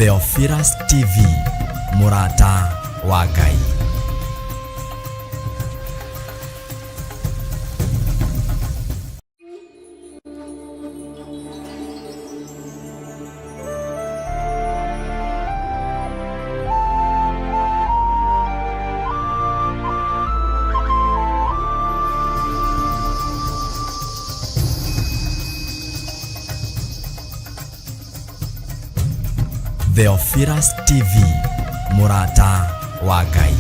Theophilus TV, Murata wa Ngai. Theophilus TV, Murata wa Ngai.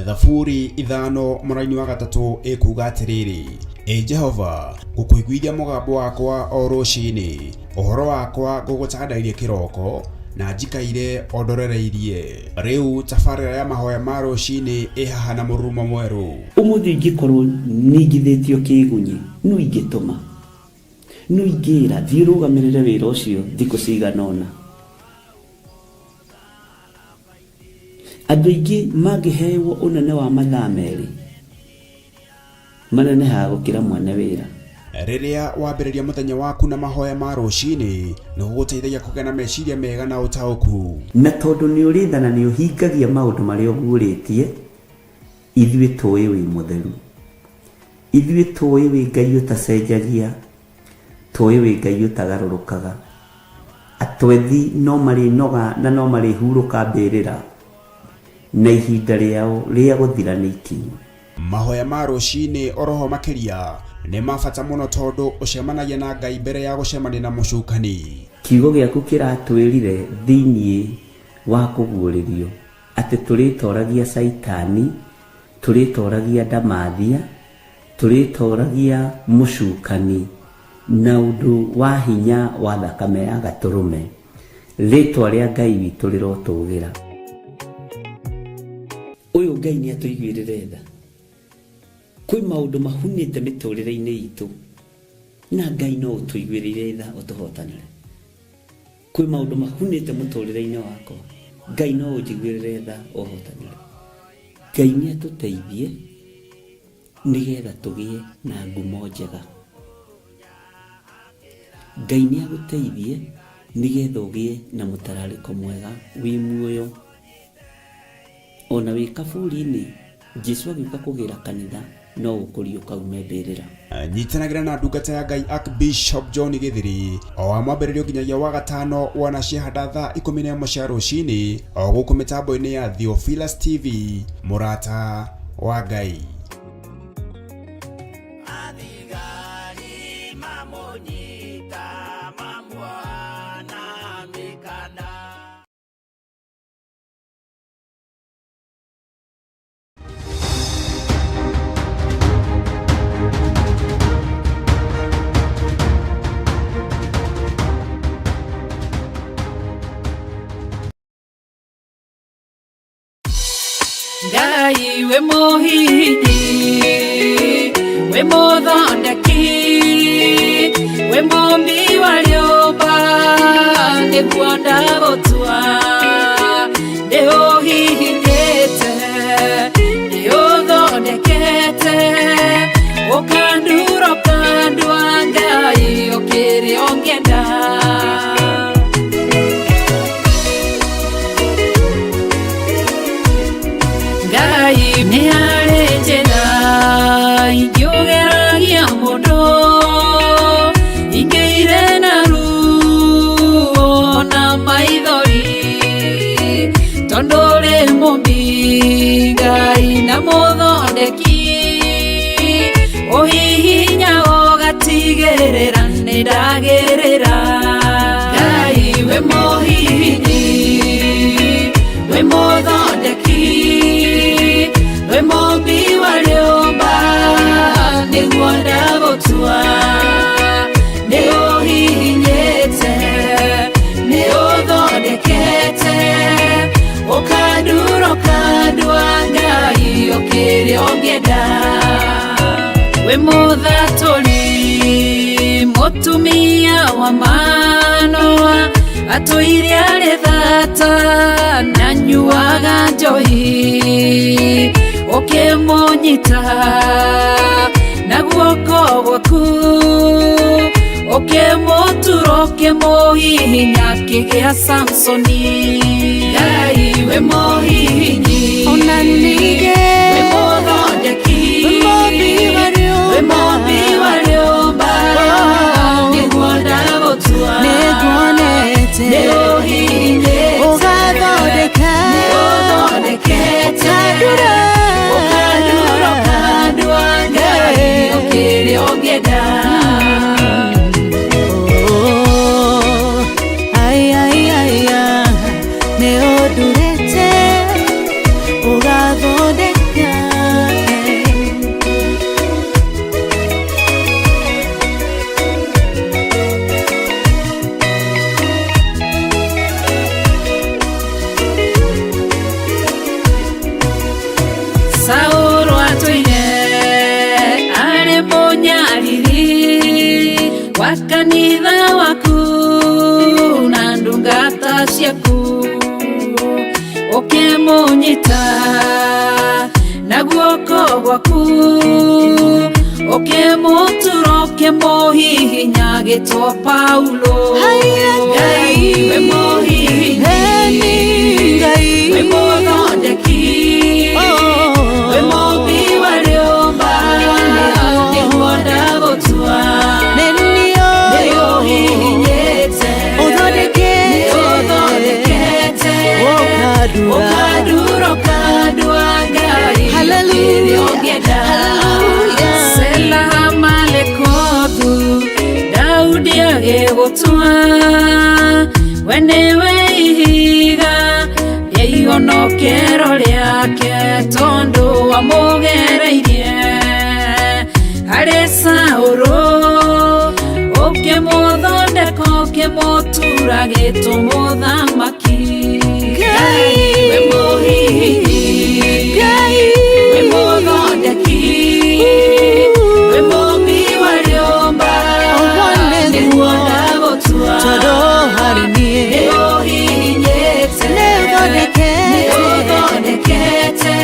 Thaburi ithano mũraini wa gatatũ ĩkuuga atĩrĩrĩ: Jehova, ngũkũiguithia mũgambo wakwa o rũciinĩ, ũhoro wakwa ngũgũcandairie kĩroko, na njikaire o ndorereirie. Rĩu tabarĩra ya mahoya ma rũciinĩ ĩhaha na mũrurumo mwerũ. Ũmũthĩ ingĩkorwo nĩngithĩtio kĩgunyi, no ingĩtũma, no ingĩra thiĩ rũgamĩrĩre wĩra ũcio thikũ cigana ũna. Andũ aingĩ mangĩheyo ũnene wa mathaa merĩ, manenehaga gũkĩra mwene wĩra. Rĩrĩa wambĩrĩria mũthenya waku na mahoya ma rũciinĩ, nĩgũgũteithagia kũgĩa na meciria mega na ũtaũku. Na tondũ nĩũrĩtha na nĩũhingagia maũndũ marĩa ũguũrĩtie, ithuĩ tũĩ wĩ mũtheru, ithuĩ tũĩ wĩ Ngai ũtacenjagia, tũĩ wĩ Ngai ũtagarũrũkaga. Atwethi no marĩnoga na no marĩhurũka mbĩrĩra, na ihinda rĩao rĩa gũthira nĩ ikinyu. Mahoya ma rũciinĩ oroho makĩria nĩ mabata mũno tondũ ũcemanagia na Ngai mbere ya gũcemania na mũcukani. Kiugo gĩaku kĩratwĩrire thĩinĩ wa kũguũrĩrio atĩ tũrĩtoragia Saitani, tũrĩtoragia Ndamathia, tũrĩtoragia mũcukani na ũndũ wa hinya wa thakame ya Gatũrũme. Rĩtwa rĩa Ngai witũ rĩrotũgĩra. Ũyũ Ngai nĩ atũiguĩrĩre tha. Kwĩ maũndũ mahunĩte mĩtũrĩre-inĩ itũ, na Ngai no ũtũiguĩrĩre tha ũtũhotanĩre. Kwĩ maũndũ mahunĩte mũtũrĩre-inĩ wakwa, Ngai no ũnjiguĩrĩre tha ũhotanĩre. Ngai nĩ atũteithie nĩgetha tũgĩe na ngumo njega. Ngai nĩ agũteithie nĩgetha ũgĩe na mũtararĩko mwega wĩ muoyo. Ona wĩ kaburi-inĩ, Jesũ agĩũka kũgĩra kanitha, no ũkũrio kaume mbĩrĩra. Nyitanagĩra na ndungata ya Ngai Archbishop John Gĩthiri o wa mwambĩrĩrio nginyagia wa gatano wanaciehanda thaa 11 cia rũciinĩ o gũkũ mĩtambo-inĩ ya Theophilus TV, Murata wa Ngai. Ngai we mũhigi, we mũthondeki, we mũmbi wa rĩũmba, nĩguo ndagũtua, ndĩũhingĩte, ndĩũthondekete, ũkandura ũkandua Ngai ũkĩrĩ ũngĩenda. Nĩ harĩ njĩra ingĩũgeragia mũndũ, ingĩire na ruo na maithori, tondũ rĩ mũmbi Ngai na mũthondeki, ũhihinya ũgatigĩrĩra nĩ ndagĩrĩra. Ngai we mũhihinyi, we mũthondeki, we mũmbi wa rĩũmba, nĩguo ndagũtua, nĩ ũhihinyi we muthaturi mutumia wa Manoa atũire arĩ thata na nyuaga njohi ũkĩmũnyita na guoko gwaku ũkĩmũtura ũkĩmũhihinya kĩgĩa Samsoni. Ngai we mũhihinyi ona ningĩ we mũthondeki we mũmbi wa rĩũmba nĩguo ndagũtua nĩguonete nĩũhihinyĩte ũgathondeka nĩũthondekete ũkandura ũkandu wa Ngai ũkĩrĩa ũngĩenda. Saũlũ atũire arĩ mũnyariri wa kanitha waku na ndungata ciaku ũkĩmũnyita na guoko gwaku ũkĩmũtura ũkĩmũhihinya gĩtwo Paulo. Ngai we mũhihinyi we mũthondeki we mũmbi wa rĩũmba nĩguo ndagũtua nĩũhihinyĩte nĩũthondekete ũkandura ũkandu wa Ngai ũkĩrĩa ũngĩenda. Selaha malekothu Daudi agĩgũtua we nĩwe ihiga rĩa ihonokero rĩake tondũ wamũgereirie harĩ Saũlũ ũkĩmũthondeka ũkĩmũtura gĩtwo mũthamaki. Ngai we mũhihinyi we mũthondeki we mũmbi wa rĩũmba nĩguo ndagũtua nĩũhihinyĩte nĩũthondekete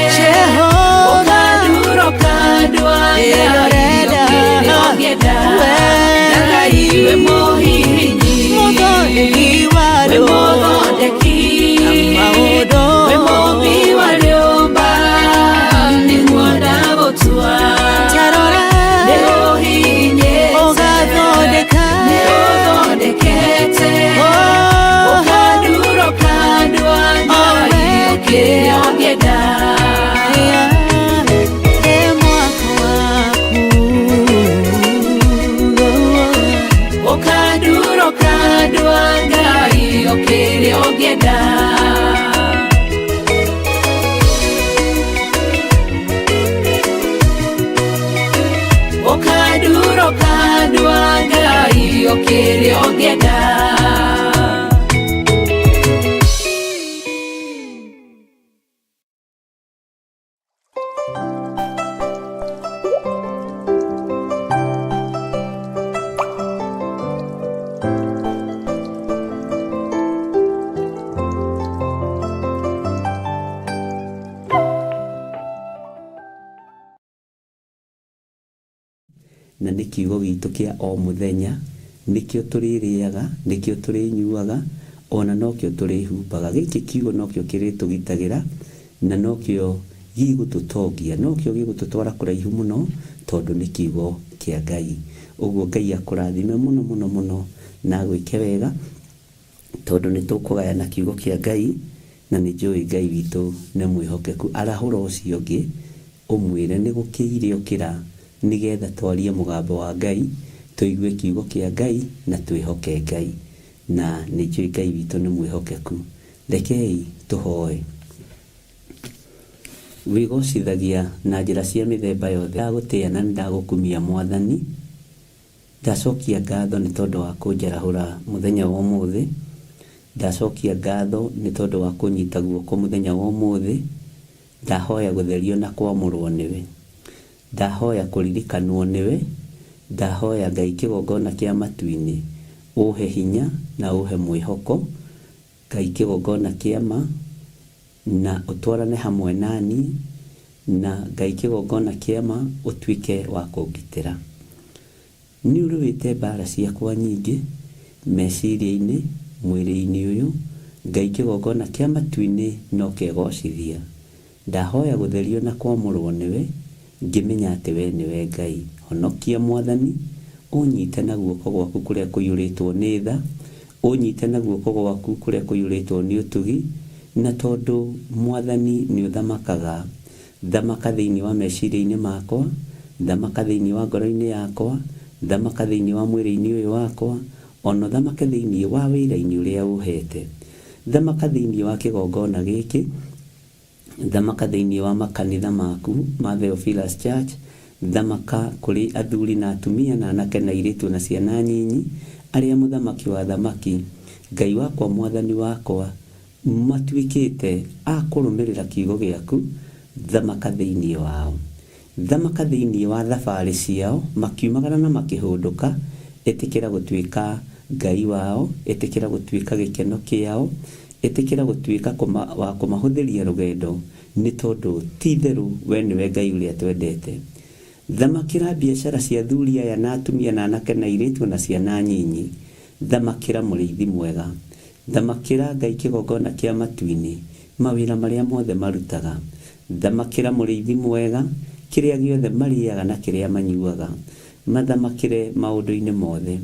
ũkandura ũkandu wa Ngai ũkĩrĩa ũngĩenda. Ngai we mũhihinyi we mũthondeki we mũmbi wa rĩũmba nĩguo ndagũtua nĩũhihinyĩte nĩũthondekete ũkandura ũkandu wa Ngai ũkĩrĩa ũngĩenda. Ũkandura ũkandu wa Ngai ũkĩrĩa ũngĩenda. Ũkandura ũkandu wa Ngai ũkĩrĩa ũngĩenda. Na nĩ kiugo gitũ kĩa o mũthenya, nĩkĩo tũrĩrĩaga, nĩkĩo tũrĩnyuaga, ona nokĩo tũrĩhumbaga. Gĩkĩ kiugo nokĩo kĩrĩtũgitagĩra na nokĩo gĩgũtũtongia, nokĩo gĩgũtũtwara kũraihu mũno tondũ nĩ kiugo kĩa Ngai. Ũguo Ngai akũrathime mũno mũno mũno na gwĩke wega tondũ nĩ tũkũgayana kiugo kĩa Ngai na nĩ njũĩ Ngai witũ nĩ mwĩhokeku. Arahũra ũcio ũngĩ ũmwĩre nĩ gũkĩire ũkĩra nĩgetha twarie mũgambo wa Ngai, tũigue kiugo kĩa Ngai na twĩhoke Ngai, na nĩ njũĩ Ngai witũ nĩ mwĩhokeku. Rekei tũhoe. Wĩgocithagia na njĩra cia mĩthemba yothe, ndagũtĩa na ndagũkumia Mwathani. Ndacokia ngatho nĩ tondũ wa kũnjarahũra mũthenya wa ũmũthĩ. Ndacokia ngatho nĩ tondũ wa kũnyita guoko mũthenya wa ũmũthĩ. Ndahoya gũtherio na kwamũrwo nĩwe. ndahoya kũririkanwo nĩwe, ndahoya Ngai kĩgongona kĩa matu-inĩ ũhe hinya na ũhe mwĩhoko, Ngai kĩgongona kĩa ma na ũtwarane hamwe nani, na Ngai kĩgongona kĩa ma ũtuĩke wa kũngitĩra. Nĩ ũrũĩte mbara ciakwa nyingĩ meciria-inĩ, mwĩrĩ-inĩ ũyũ, Ngai kĩgongona kĩa matu-inĩ no kegocithia. Ndahoya gũtherio na kwamũrwo nĩwe, ngĩmenya atĩ we nĩwe Ngai. Honokia Mwathani, ũnyite na guoko gwaku kũrĩa kũiyũrĩtwo nĩ tha, ũnyite na guoko gwaku kũrĩa kũiyũrĩtwo nĩ ũtugi, na tondũ Mwathani nĩ ũthamakaga, thamaka thĩinĩ wa meciria-inĩ makwa, thamaka thĩinĩ wa ngoro-inĩ yakwa, thamaka thĩinĩ wa mwĩrĩ-inĩ ũyũ wakwa, ona thamaka thĩinĩ wa wĩra-inĩ ũrĩa ũhete, thamaka thĩinĩ wa kĩgongona gĩkĩ, thamaka thĩinĩ wa makanitha maku ma Theophilus Church, thamaka kũrĩ athuri na atumia na anake na airĩtu na ciana nyinyi, arĩa mũthamaki wa thamaki, Ngai wakwa Mwathani wakwa, matuĩkĩte a kũrũmĩrĩra kiugo gĩaku, thamaka thĩinĩ wao, thamaka thĩinĩ wa thabarĩ ciao, makiumagara na makĩhũndũka, ĩtĩkĩra gũtuĩka Ngai wao, ĩtĩkĩra gũtuĩka gĩkeno kĩao, ĩtĩkĩra gũtuĩka wa kũmahũthĩria rũgendo, nĩ tondũ ti therũ we nĩwe Ngai ũrĩa twendete. Thamakĩra biacara cia athuri aya na atumia na anake na airĩtu na ciana nyinyi, thamakĩra mũrĩithi mwega, thamakĩra Ngai kĩgongona kĩa matu-inĩ, mawĩra marĩa mothe marutaga, thamakĩra mũrĩithi mwega, kĩrĩa gĩothe marĩaga na kĩrĩa manyuaga, mathamakĩre maũndũ-inĩ mothe.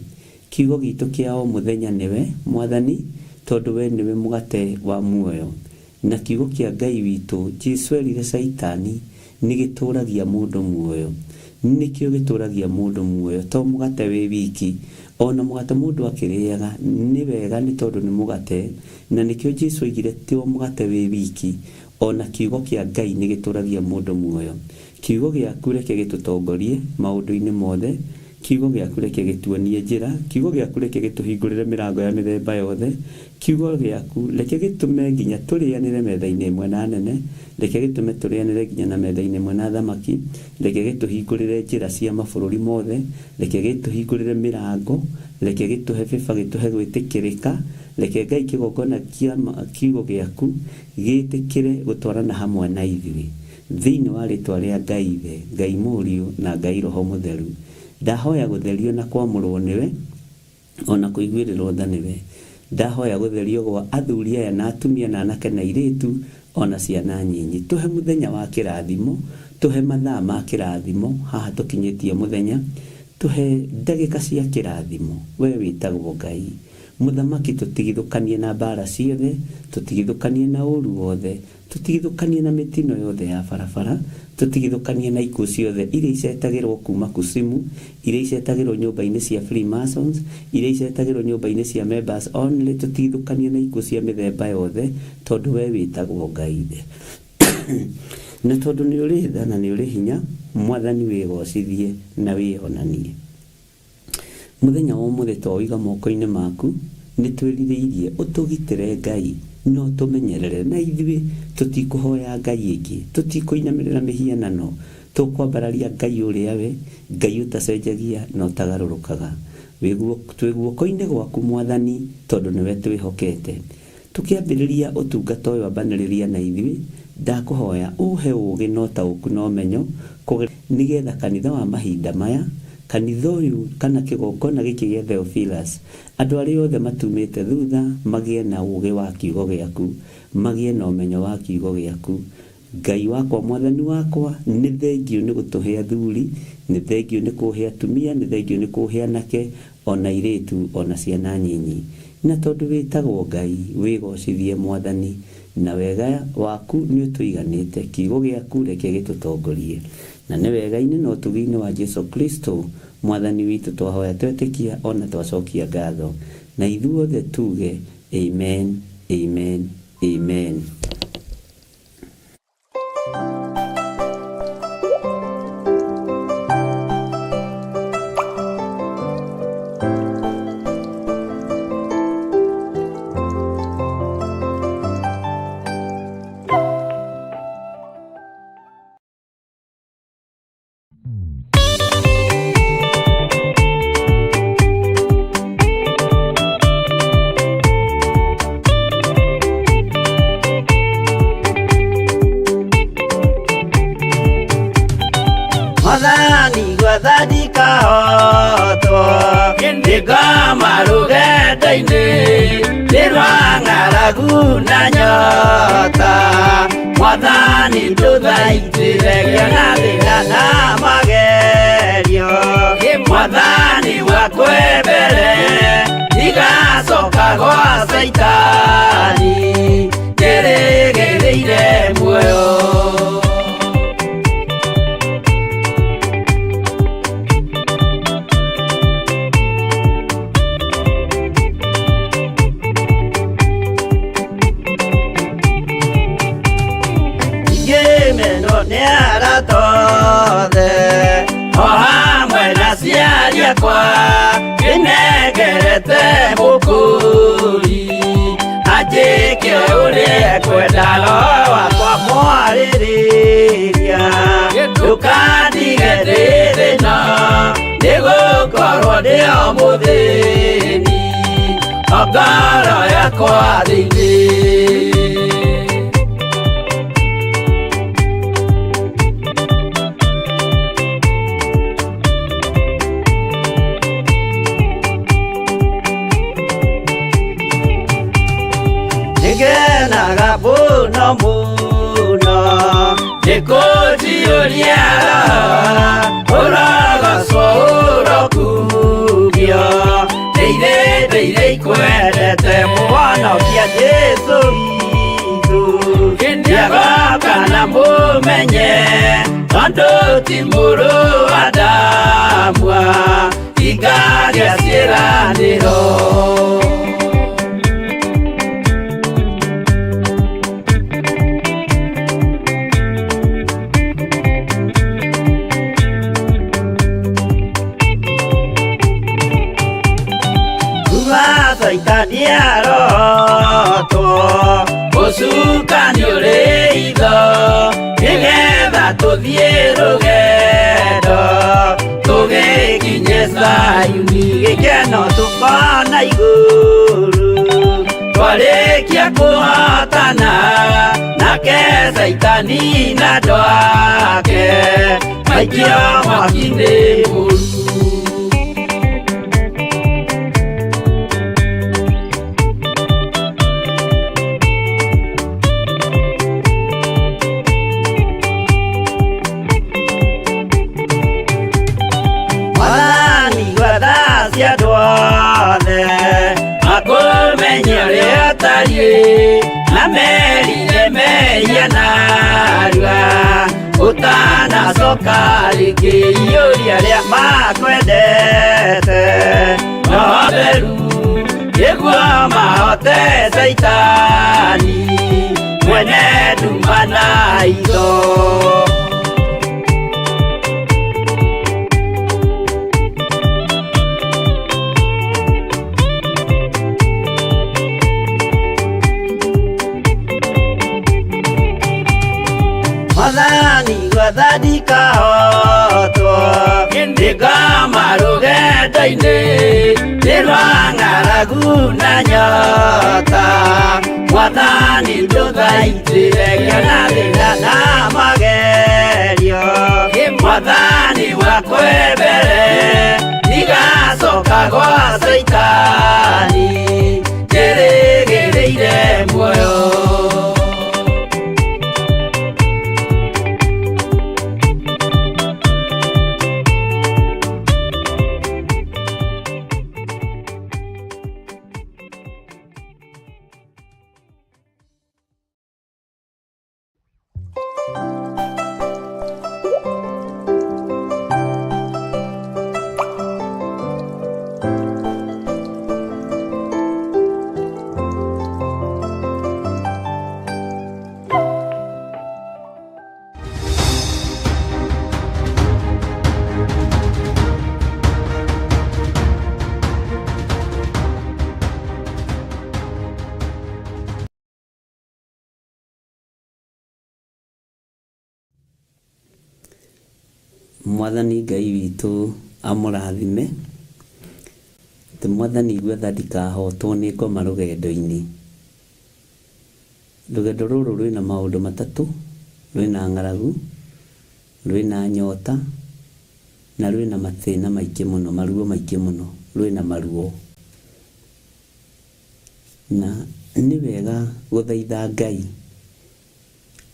Kiugo gitũ kĩa o mũthenya nĩwe Mwathani, tondũ we nĩwe mũgate wa muoyo, na kiugo kĩa Ngai witũ Jesũ erire Saitani nĩ gĩtũragia mũndũ muoyo, nĩkĩo gĩtũragia mũndũ muoyo, to mũgate wĩ wiki, ona mũgate mũndũ akĩrĩaga nĩ wega nĩ tondũ nĩ mũgate, na nĩkĩo Jesũ oigire ti o mũgate wĩ wiki, ona kiugo kĩa Ngai nĩ gĩtũragia mũndũ muoyo. Kiugo gĩaku reke gĩtũtongorie maũndũ-inĩ mothe, kiugo gĩaku reke gĩtuonie njĩra, kiugo gĩaku reke gĩtũhingũrĩre mĩrango ya mĩthemba yothe, kiugo gĩaku reke gĩtũme nginya tũrĩanĩre metha-inĩ ĩmwe na nene, reke gĩtũme tũrĩanĩre nginya na metha-inĩ ĩmwe na thamaki, reke gĩtũhingũrĩre njĩra cia mabũrũri mothe, reke gĩtũhingũrĩre mĩrango, reke gĩtũhe bĩba, gĩtũhe gwĩtĩkĩrĩka, reke Ngai kĩgongona kiugo gĩaku gĩtĩkĩre gũtwarana hamwe na ithuĩ, thĩinĩ wa rĩtwa rĩa Ngai Ithe, Ngai Mũriũ na Ngai Roho Mũtheru. Ndahoya gũtherio na kwamũrwo nĩwe, ona kũiguĩrĩrwo tha nĩwe. Ndahoya gũtherio gwa athuri aya na atumia na anake na airĩtu, ona ciana nyinyi. Tũhe mũthenya wa kĩrathimo, tũhe mathaa ma kĩrathimo, haha tũkinyĩtie mũthenya, tũhe ndagĩka cia kĩrathimo, we wĩtagwo Ngai. Mũthamaki, tũtigithũkanie na mbara ciothe, tũtigithũkanie na ũru wothe, tũtigithũkanie na mĩtino yothe ya barabara, tũtigithũkanie na ikuũ ciothe iria icetagĩrwo kuma kusimu, iria icetagĩrwo nyũmba-inĩ cia Freemasons, iria icetagĩrwo nyũmba-inĩ cia members only, tũtigithũkanie na ikuũ cia mĩthemba yothe, tondũ we wĩtagwo Ngai. Na tondũ nĩ ũrĩ tha na nĩ ũrĩ hinya, Mwathani wĩgocithie na wĩonanie. Mũthenya wa ũmũthĩ twaũiga moko-inĩ maku, nĩ twĩrirĩirie ũtũgitĩre Ngai, no tũmenyerere, na ithuĩ tũtikũhoya Ngai ĩngĩ, tũtikũinamĩrĩra mĩhianano, tũkwambararia Ngai ũrĩa we, Ngai ũtacenjagia na ũtagarũrũkaga. Twĩ guoko-inĩ gwaku Mwathani, tondũ nĩwe twĩhokete. Tũkĩambĩrĩria ũtungata ũyũ wambanĩrĩria na ithuĩ, ndakũhoya ũhe ũũgĩ na ũtaũku na ũmenyo, nĩgetha kanitha wa mahinda maya, kanitha ũyũ kana kĩgongona gĩkĩ gĩa Theophilus, andũ arĩa othe matumĩte thutha magĩe na ũũgĩ wa kiugo gĩaku, magĩe na ũmenyo wa kiugo gĩaku. Ngai wakwa Mwathani wakwa, nĩ thengio nĩ gũtũhe athuri, nĩ thengio nĩ kũhe atumia, nĩ thengio nĩ kũhe anake, ona airĩtu, ona ciana nyinyi. Na tondũ wĩtagwo Ngai, wĩgocithie Mwathani, na wega waku nĩ ũtũiganĩte, kiugo gĩaku reke gĩtũtongorie. Na nĩ wega-inĩ na ũtugi-inĩ wa Jesũ Kristo, Mwathani witũ twahoya twetĩkia, ona twacokia ngatho. Na ithuothe tuge, Amen, Amen, Amen. Mwathani gwathani kahotwo ndikama rugendo-inĩ nĩrwa ng'aragu na nyota Mwathani ndũthaitĩre gĩa thĩna na magerio Mwathani wakwe mbere igacoka gwa Saitani nĩrĩgĩrĩire muoyo kwa inegerete mukuri ajike urie kwendalo wakwa mwaririria ndukandige ndithina nigukorwo ndio muthini ngoro yakwa thiini muno nikujiuria uragacwo urokugio ndeire ikwendete mwonokia Jesu witũ ndiagoka na mumenye tondu ti mũrũ wa ndamwa ingagĩa ciĩranĩro Saitani arotwo gũcukani ũrĩ itho nĩgetha tũthiĩ rũgendo tũgĩkinye Zayuni gĩkeno tũkona igũrũ twarĩkia kũhotana nake Saitani na andũ ake maikio mwaki-inĩ mũru na merire meia narua utanacoka rĩngĩ iũria rĩa makwendete no theru nĩguo mahote Saitani mwene nduma na itho Mwathani gwathani kahotwo ndikama rũgendo-inĩ nĩrwa ng'aragu na nyota Mwathani ndũthaitĩre gĩa thĩna na magerio Mwathani wakwe mbere igacoka gwa Saitani nĩrĩgĩrĩire muoyo Mwathani Ngai witũ amũrathime te Mwathani gwetha ndikahotwo nĩ ngoma rũgendo-inĩ rũgendo rũrũ rwĩna maũndũ matatũ rwĩna ng'aragu rwĩna nyota na rwĩna mathĩna maingĩ mũno, maruo maingĩ mũno, rwĩna maruo. Na nĩ wega gũthaitha Ngai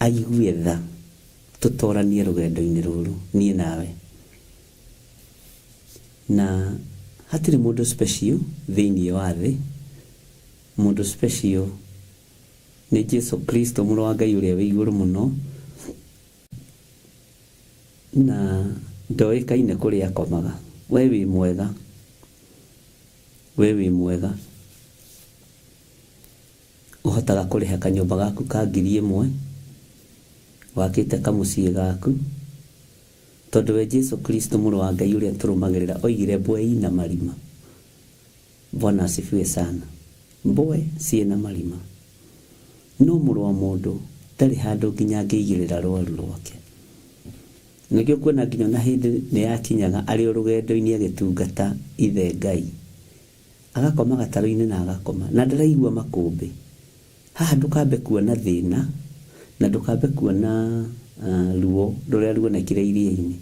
aigue tha tũtoranie rũgendo-inĩ rũrũ niĩ nawe. Na hatirĩ mũndũ special thĩinĩ wa thĩ. Mũndũ special nĩ Jesu Kristo mũrũ wa Ngai ũrĩa wĩ igũrũ mũno, na ndoĩkaine kũrĩa akomaga. We wĩ mwega, we wĩ mwega. Ũhotaga kũrĩha kanyũmba gaku ka 1,000, wakĩte kamũciĩ gaku, tondũ we Jesu Kristo mũrũ wa Ngai ũrĩa tũrũmagĩrĩra oigire mbwe ina marima. Bwana asifiwe sana. Mbwe ciĩna marima, no mũrũ wa mũndũ ndarĩ handũ nginya angĩigĩrĩra rwaru rwake. Nĩkĩo kuona nginya na hĩndĩ nĩ yakinyaga arĩ o rũgendo-inĩ agĩtungata ithe Ngai, agakoma gatarũ-inĩ na agakoma, na ndaraigua makũmbĩ. Haha ndũkambe kuona thĩna, na ndũkambe kuona ruo rũrĩa ruonekire iria-inĩ.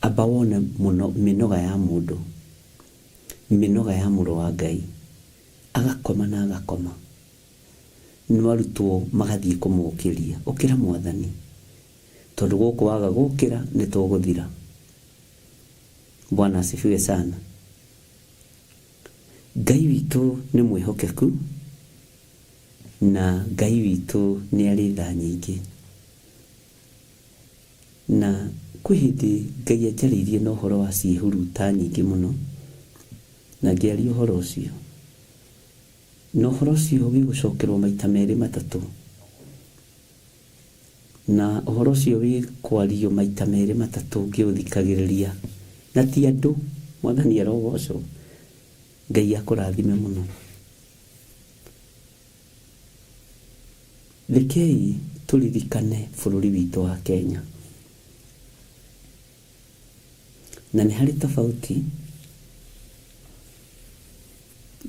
Amba wone mũno mĩnoga ya mũndũ, mĩnoga ya mũrũ wa Ngai, agakoma na agakoma. Nĩ arutwo magathiĩ kũmũũkĩria, ũkĩra Mwathani, tondũ gũkũ waga gũkĩra nĩ tũgũthira. Bwana asifiwe sana. Ngai witũ nĩ mwĩhokeku, na Ngai witũ nĩ arĩ tha nyingĩ. Na kwĩ hĩndĩ Ngai anjarĩirie na ũhoro wa ciĩhuruta nyingĩ mũno, na ngĩaria ũhoro ũcio, na ũhoro ũcio wĩgũcokerwo maita merĩ matatũ, na ũhoro ũcio wĩkwario maita merĩ matatũ ngĩũthikagĩrĩria, na ti andũ. Mwathani arogocwo. Ngai akũrathime mũno. Rekei tũririkane bũrũri witũ wa Kenya, na nĩ harĩ tofauti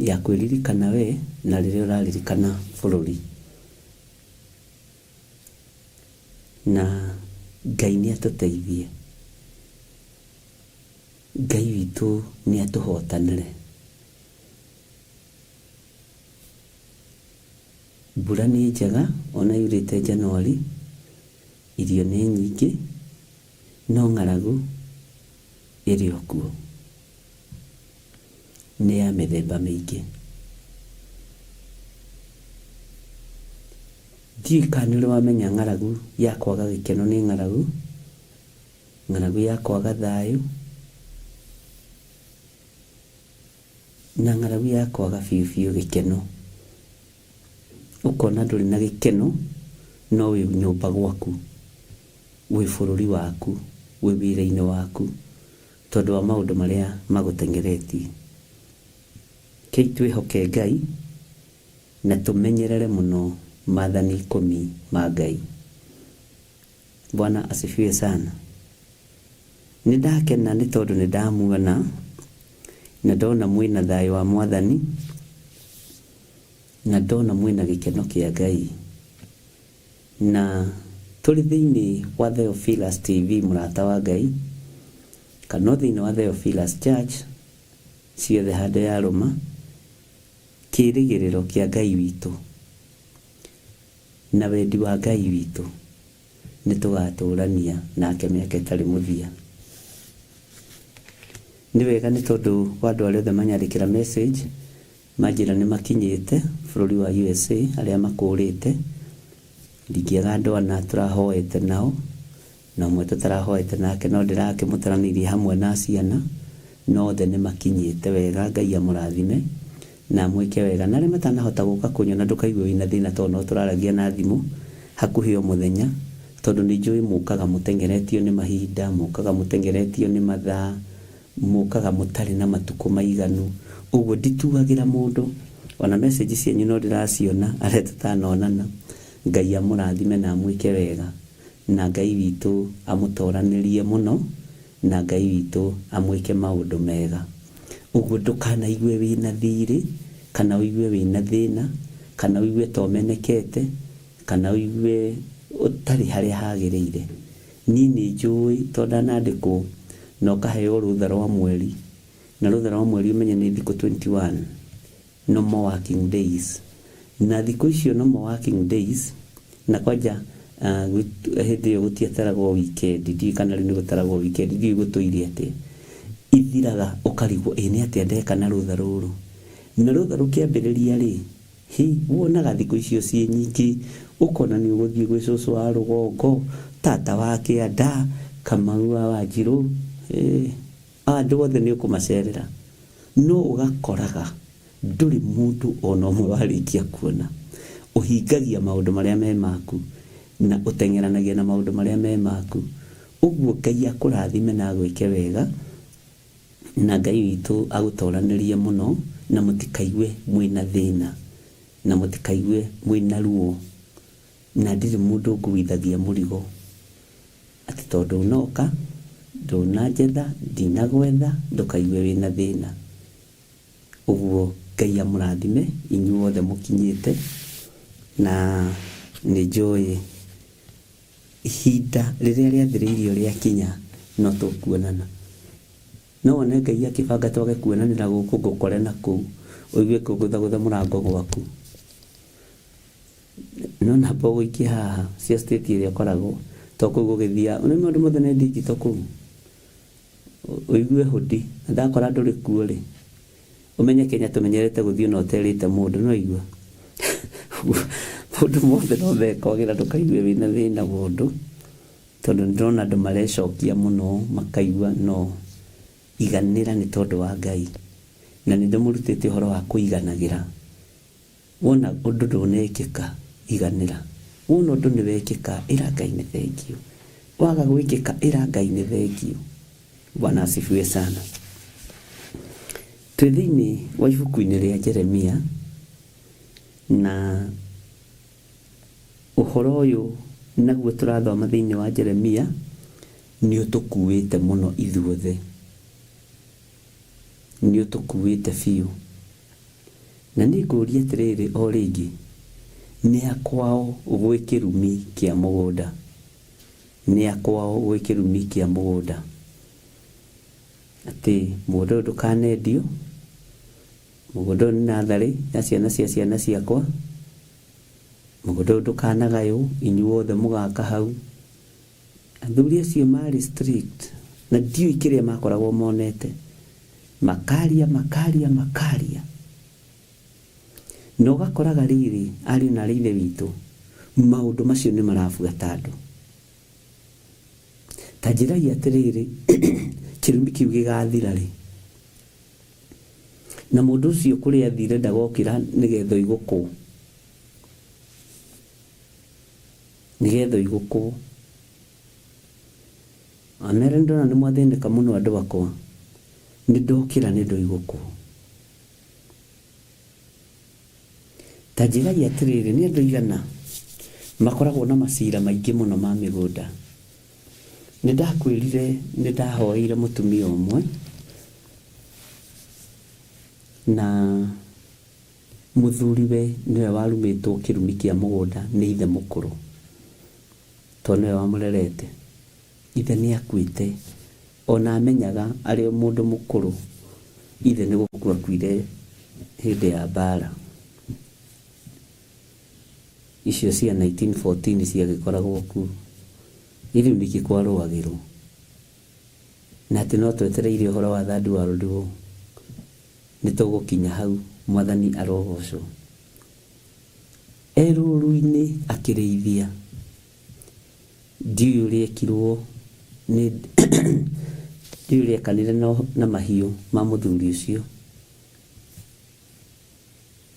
ya kwĩririkana we na rĩrĩa ũraririkana bũrũri. Na Ngai nĩ atũteithie, Ngai witũ nĩ atũhotanĩre. Mbura nĩ njega, ona yurĩte Januari, irio nĩ nyingĩ, no ng'aragu ĩrĩ o kuo, nĩ ya mĩthemba mĩingĩ. Ndiũĩ kana nĩ ũrĩ wamenya ng'aragu ya kwaga gĩkeno nĩ ng'aragu, ng'aragu ya kwaga thayũ, na ng'aragu ya kwaga biũ biũ gĩkeno. Ũkona ndũrĩ na gĩkeno, no wĩ nyũmba gwaku, wĩ bũrũri waku, wĩ wĩra-inĩ waku, tondũ wa maũndũ marĩa magũtengeretie. Kei twĩhoke Ngai na tũmenyerere mũno maathani 10 ma Ngai. Bwana asifiwe sana. Nĩ ndakena nĩ tondũ nĩ ndamuona na ndona mwĩna thayũ wa Mwathani, na ndona mwĩna gĩkeno kĩa Ngai. Na tũrĩ thĩinĩ wa Theophilus TV mũrata wa Ngai, kana thĩinĩ wa Theophilus Church, ciothe handũ ya Roma, kĩĩrĩgĩrĩro kĩa Ngai witũ na wendi wa Ngai witũ nĩ tũgatũrania nake mĩaka ĩtarĩ mũthia. Nĩ wega nĩ tondũ wa andũ arĩa othe manyandĩkĩra message manjĩra nĩ makinyĩte bũrũri wa USA, arĩa makũrĩte. Ndingĩaga andũ ana tũrahoete nao, na ũmwe tũtarahoete nake no ndĩrakĩmũtaranĩirie hamwe na ciana, no othe nĩ makinyĩte wega. Ngai amũrathime na mwĩke wega. Na arĩa matanahota gũka kũnyona ndũkaigue wĩna thĩna, tondũ no tũraragia na thimũ hakuhĩ o mũthenya, tondũ nĩ njũĩ mũkaga mũtengeretio nĩ mahinda, mũkaga mũtengeretio nĩ mathaa, mũkaga mũtarĩ na matukũ maiganu. Ũguo ndituagĩra mũndũ, ona message cianyu no ndĩraciona arĩa tũtanonana. Ngai amũrathime na mwĩke wega, na Ngai witũ amũtoranĩrie mũno, na Ngai witũ amwĩke maũndũ mega. Ũguo ndũkanaigue wĩna thirĩ, kana ũigue wĩna thĩna, kana ũigue tomenekete, kana ũigue ũtarĩ harĩa hagĩrĩire. Niĩ nĩ njũĩ tondũ ndanandĩkwo na ũkaheo rũtha rwa mweri, na rũtha rwa mweri ũmenye nĩ thikũ 21 no more working days, na thikũ icio no more working days, na kwanja hĩndĩ ĩyo gũtiataragwo weekend, ndiũĩ kana rĩu nĩ gũtaragwo weekend, ndiũĩ gũtũire atĩa, ithiraga ũkarigwo nĩ atĩa ndeka na rũtha rũrũ, na rũtha rũkĩambĩrĩria rĩ, wonaga thikũ icio ciĩ nyingĩ, ũkona nĩ ũgũthiĩ gwĩ cũcũ wa rũgongo, tata wa kĩanda, Kamau wa Wanjirũ, andũ othe nĩ ũkũmacerera, no ũgakoraga ndũrĩ mũndũ ona ũmwe warĩkia kuona, ũhingagia maũndũ marĩa me maku na ũtengeranagia na maũndũ marĩa me maku, ũguo Ngai akũrathime na agwĩke wega, na Ngai witũ agũtoranĩrie mũno, na mũtikaigue mwĩna thĩna, na mũtikaigue mwĩna ruo, na ndirĩ mũndũ ngũithagia mũrigo atĩ tondũ ũnoka ndũnanjetha, ndinagwetha, ndũkaigue wĩna thĩna. Ũguo Ngai amũrathime inyuothe mũkinyĩte, na nĩ njũĩ ihinda rĩrĩa rĩathĩrĩirio rĩakinya no tũkuonana, no wone Ngai akĩbanga twage kuonanĩra gũkũ ngũkore na kũu, ũigue kũgũthagũtha mũrango gwaku, no namba ũgũikia haha cia state ĩrĩa ũkoragwo to kũu gũgĩthia, nĩ maũndũ mothe nĩ digital kũu, ũigue hũdi, ndakora ndũrĩ kuo rĩ, ũmenye Kenya tũmenyerete gũthiĩ na ũterĩte mũndũ, no igua mũndũ mothe no thekogĩra, ndũkaigue wĩna thĩna mũndũ, tondũ ndĩrona andũ marecokia mũno, makaigua no iganĩra nĩ tondũ wa Ngai, na nĩ ndĩmũrutĩte ũhoro wa kũiganagĩra. Wona ũndũ ndũnekĩka iganĩra, wona ũndũ nĩ wekĩka ĩra Ngai nĩ thengiũ, waga gwĩkĩka ĩra Ngai nĩ thengiũ. Bwana asifiwe sana. Twĩ thĩinĩ wa ibuku-inĩ rĩa Jeremia, na ũhoro ũyũ naguo tũrathoma thĩinĩ wa Jeremia nĩ ũtũkuĩte mũno ithuothe, nĩ ũtũkuĩte biũ, na nĩ ngũria atĩrĩrĩ o rĩngĩ, nĩ akwao gwĩ kĩrumi kĩa mũgũnda, nĩ akwao gwĩ kĩrumi kĩa mũgũnda, atĩ mũgũnda ũyũ ndũkanendio, mũgũnda ũyũ nĩ natharĩ ya ciana cia ciana ciakwa, mũgũnda ũyũ ndũkanagaywo, inyuothe mũgaka hau. Athuri acio marĩ strict, na ndiũĩ kĩrĩa makoragwo monete, makaria, na ũgakoraga rĩrĩ ariũ na ithe witũ, maũndũ macio nĩ marabuata andũ. Ta njĩragia atĩrĩrĩ, kĩrumi kĩu gĩgathira rĩ, na mũndũ ũcio kũrĩa athire ndagokĩra nĩgetha igũkũ, nĩgetha igũkũ. Amere ndona nĩ mwathĩnĩka mũno andũ akwa, nĩ ndokĩra nĩ ndũ igũkũ. Ta njĩragia atĩrĩrĩ, nĩ andũ igana makoragwo na macira maingĩ mũno ma mĩgũnda. Nĩ ndakwĩrire nĩ ndahoeire mũtumia ũmwe, na mũthuriwe nĩwe warumĩtwo kĩrumi kĩa mũgũnda nĩ ithe mũkũrũ, tondũ nĩwe wamũrerete. Ithe nĩ akuĩte, ona amenyaga arĩ mũndũ mũkũrũ, ithe nĩ gũkua akuire hĩndĩ ya mbara icio cia 1914 ciagĩkoragwo kuo, irĩu nĩkĩ kwarũagĩrwo, na atĩ no twetereire ũhoro wa third world war, nĩ tũgũkinya hau, mwathani arogocwo. Rũru-inĩ akĩrĩithia, ndiũĩ ũrĩa ekirwo, ndiũĩ ũrĩa ekanire na mahiũ ma mũthuri ũcio,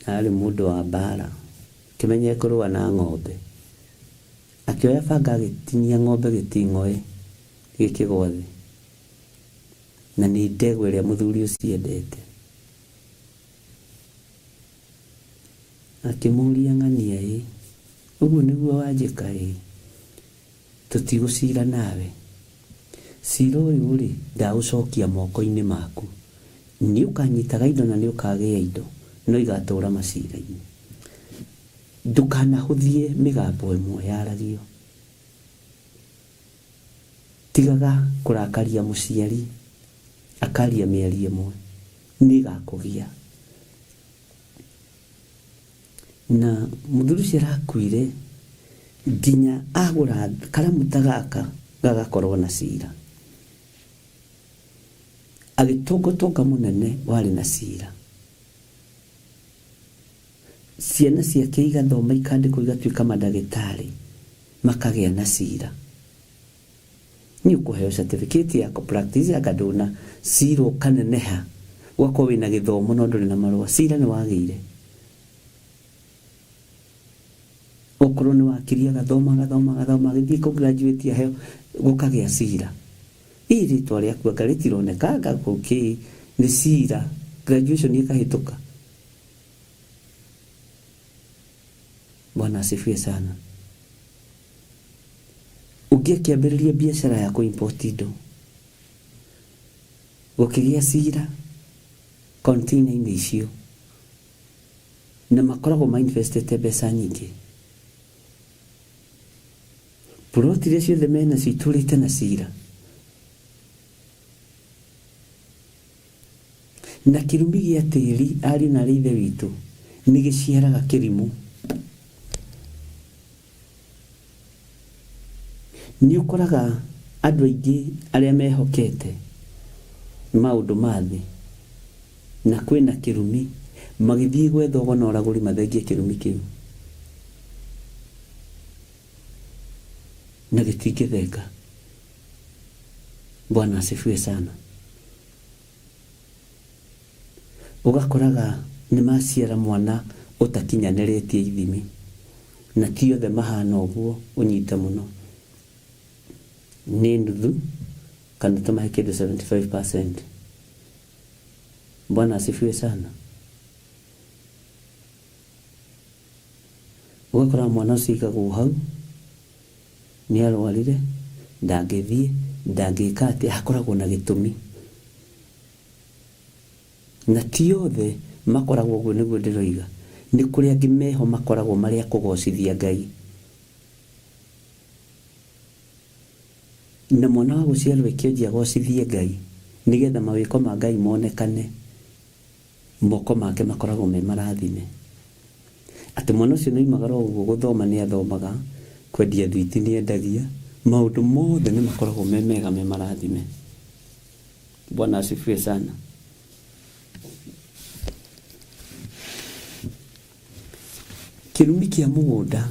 arĩ mũndũ wa mbara, kĩmenye kũrũa na ng'ombe, akĩoya banga agĩtinia ng'ombe gĩting'oe gĩkĩgwa thĩ, na nĩ ndegwa ĩrĩa mũthuri ũcio endete. Akĩmũria ng'ania, ũguo nĩguo wanjĩka, tũtigũcira nawe, cira ũyũ rĩ ndagũcokia moko-inĩ maku, nĩ ũkanyitaga indo na nĩ ũkagĩa indo, no igatũra macira-inĩ. Ndũkanahũthie mĩgambo ĩmwe yaragio, tigaga kurakaria muciari akaria mĩeri ĩmwe nĩ gakũgia. Na mũthuri ũcio arakuire nginya agũra karamuta gaka gagakorwo na cira, agĩtongotonga mũnene warĩ na cira. Ciana ciake igathoma ikandĩkwo igatuĩka mandagĩtarĩ makagĩa na cira. Nĩ ũkũheo certificate ya practice akadona cira ũkaneneha wakorwo wĩna gĩthomo no ndũrĩ na marũa, cira nĩ wagĩire. Okorwo nĩ wakiri agathoma agĩthiĩ kũ-graduate aheo gũkagĩa cira. Ĩ rĩtwa rĩaku anga rĩtironekanga gũkĩ nĩ cira, graduation ĩkahĩtũka. Bwana asifiwe sana. Ũngĩakĩambĩrĩria biashara ya kũ-import indo, gũkĩgĩa cira container-inĩ icio, na makoragwo ma-investete mbeca nyingĩ. Ploti iria ciothe mena citũrĩte na cira. Na kĩrumi gĩa tĩri ariũ na ithe witũ nĩ gĩciaraga kĩrimũ. Nĩ ũkoraga andũ aingĩ arĩa mehokete maũndũ ma thĩ na kwĩna kĩrumi magĩthiĩ gwetha ũgona ũragũri mathengie kĩrumi kĩu na gĩtingĩthenga. Bwana asifiwe sana. Ũgakoraga nĩ maciara mwana ũtakinyanĩrĩtie ithimi, na ti othe mahana ũguo ũnyite mũno. Nĩ nuthu kana tũmahe kĩndũ 75%. Bwana asifiwe sana. Ũgakora mwana ũcio aikagwo hau, nĩ arwarire, ndangĩthiĩ, ndangĩka atĩ, hakoragwo na gĩtũmi. Na ti othe makoragwo ũguo nĩguo ndĩroiga. Nĩ kũrĩ angĩ meho makoragwo marĩa kũgocithia Ngai. Na mwana wa gũciarwo ĩkĩendia agocithie Ngai nĩgetha mawĩko ma Ngai monekane, moko make makoragwo me marathime. Atĩ mwana ũcio nĩ oimagara ũguo gũthoma nĩ athomaga, kwendia thwiti nĩ endagia, maũndũ mothe nĩ makoragwo me mega me marathime. Bwana asifiwe sana. Kĩrumi kĩa mũgũnda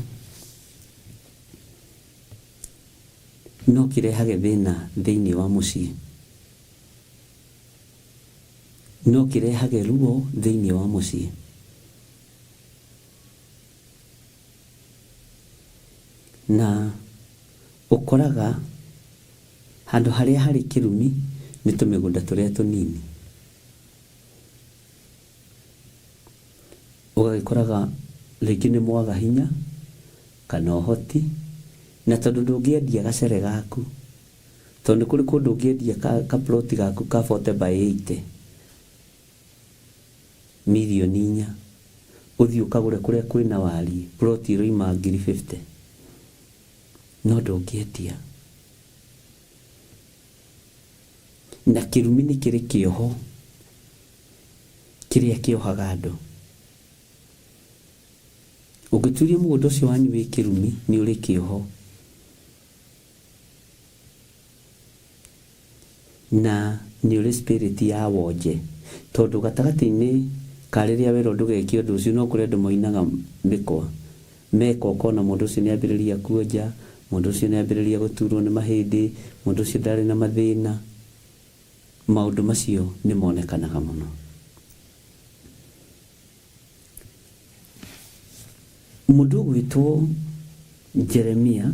no kĩrehage thĩna thĩinĩ wa mũciĩ, no kĩrehage ruo thĩinĩ wa mũciĩ. Na ũkoraga handũ harĩa harĩ kĩrumi nĩ tũmĩgũnda tũrĩa tũnini. Ũgagĩkoraga rĩngĩ nĩ mwaga hinya kana ũhoti, na tondũ ndũngĩendia gacere gaku, tondũ kũrĩ kũndũ ũngĩendia kaploti gaku ka 40/80 milioni 4, ũthiĩ ũkagũre kũrĩa kwĩna wariĩ ploti ĩroima 50,000, no ndũngĩendia. Na kĩrumi nĩ kĩrĩ kĩoho kĩrĩa kĩohaga andũ. Ũngĩturia mũgũnda ũcio wanyu wĩ kĩrumi nĩ ũrĩ kĩoho. Na nĩ ũrĩ spirit ya wonje, tondũ gatagatĩ-inĩ ka rĩrĩa wĩra ndũgekio ũndũ ũcio no kũrĩ andũ moinaga mĩkwa, meka ũkona mũndũ ũcio nĩ ambĩrĩria kuonja, mũndũ ũcio nĩ ambĩrĩria gũturwo nĩ mahĩndĩ, mũndũ ũcio ndarĩ na mathĩna. Maũndũ macio nĩ monekanaga mũno. Mũndũ ũgwĩtwo Jeremia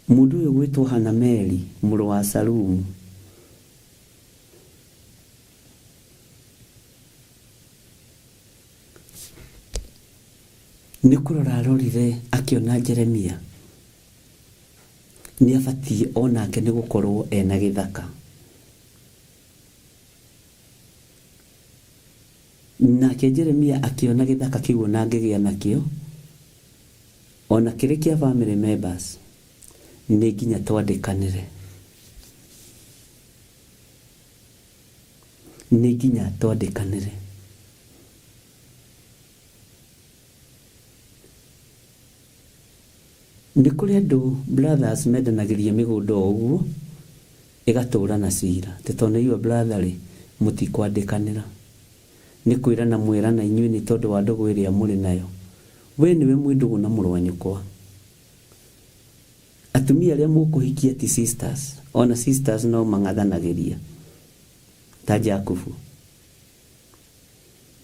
mũndũ ũyũ gwĩtwo Hanameli mũrũ wa Salumu nĩ kũrora arorire akĩona Jeremia nĩ abatiĩ onake nĩ gũkorwo ena gĩthaka. Nake Jeremia akĩona gĩthaka kĩu na ngĩgĩa nakĩo, ona kĩrĩ kĩa family members nĩ nginya twandĩkanĩre, nĩ nginya twandĩkanĩre. Nĩ kũrĩ andũ brothers mendanagĩria mĩgũnda ũguo ĩgatũra na cira, tondũ nĩ brother rĩ mũtikwandĩkanĩra, nĩ kwĩrana mwĩrana inyuĩ nĩ tondũ wa ndũgũ ĩrĩa mũrĩ nayo. We nĩwe mwĩndũgũ na mũrũ wa nyũkwa. Atumia arĩa mũkũhikia ti sisters, ona sisters no mang'athanagĩria ta Jakubu.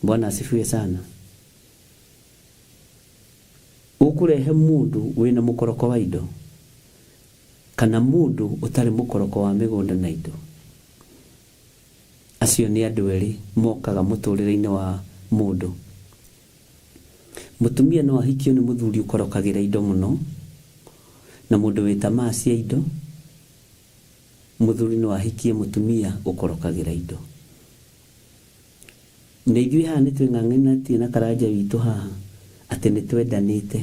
Bwana asifiwe sana. Ũkũrehe mũndũ wĩna mũkoroko wa indo kana mũndũ ũtarĩ mũkoroko wa mĩgũnda na indo, acio nĩ andũ erĩ mokaga mũtũrĩre-inĩ wa mũndũ. Mũtumia no ahikio nĩ mũthuri ũkorokagĩra indo mũno, na mũndũ wĩ tamaa cia indo. Mũthuri no ahikie mũtumia ũkorokagĩra indo. Na ithuĩ haha nĩ twĩng'ang'anĩtie na Karanja witũ haha atĩ nĩ twendanĩte.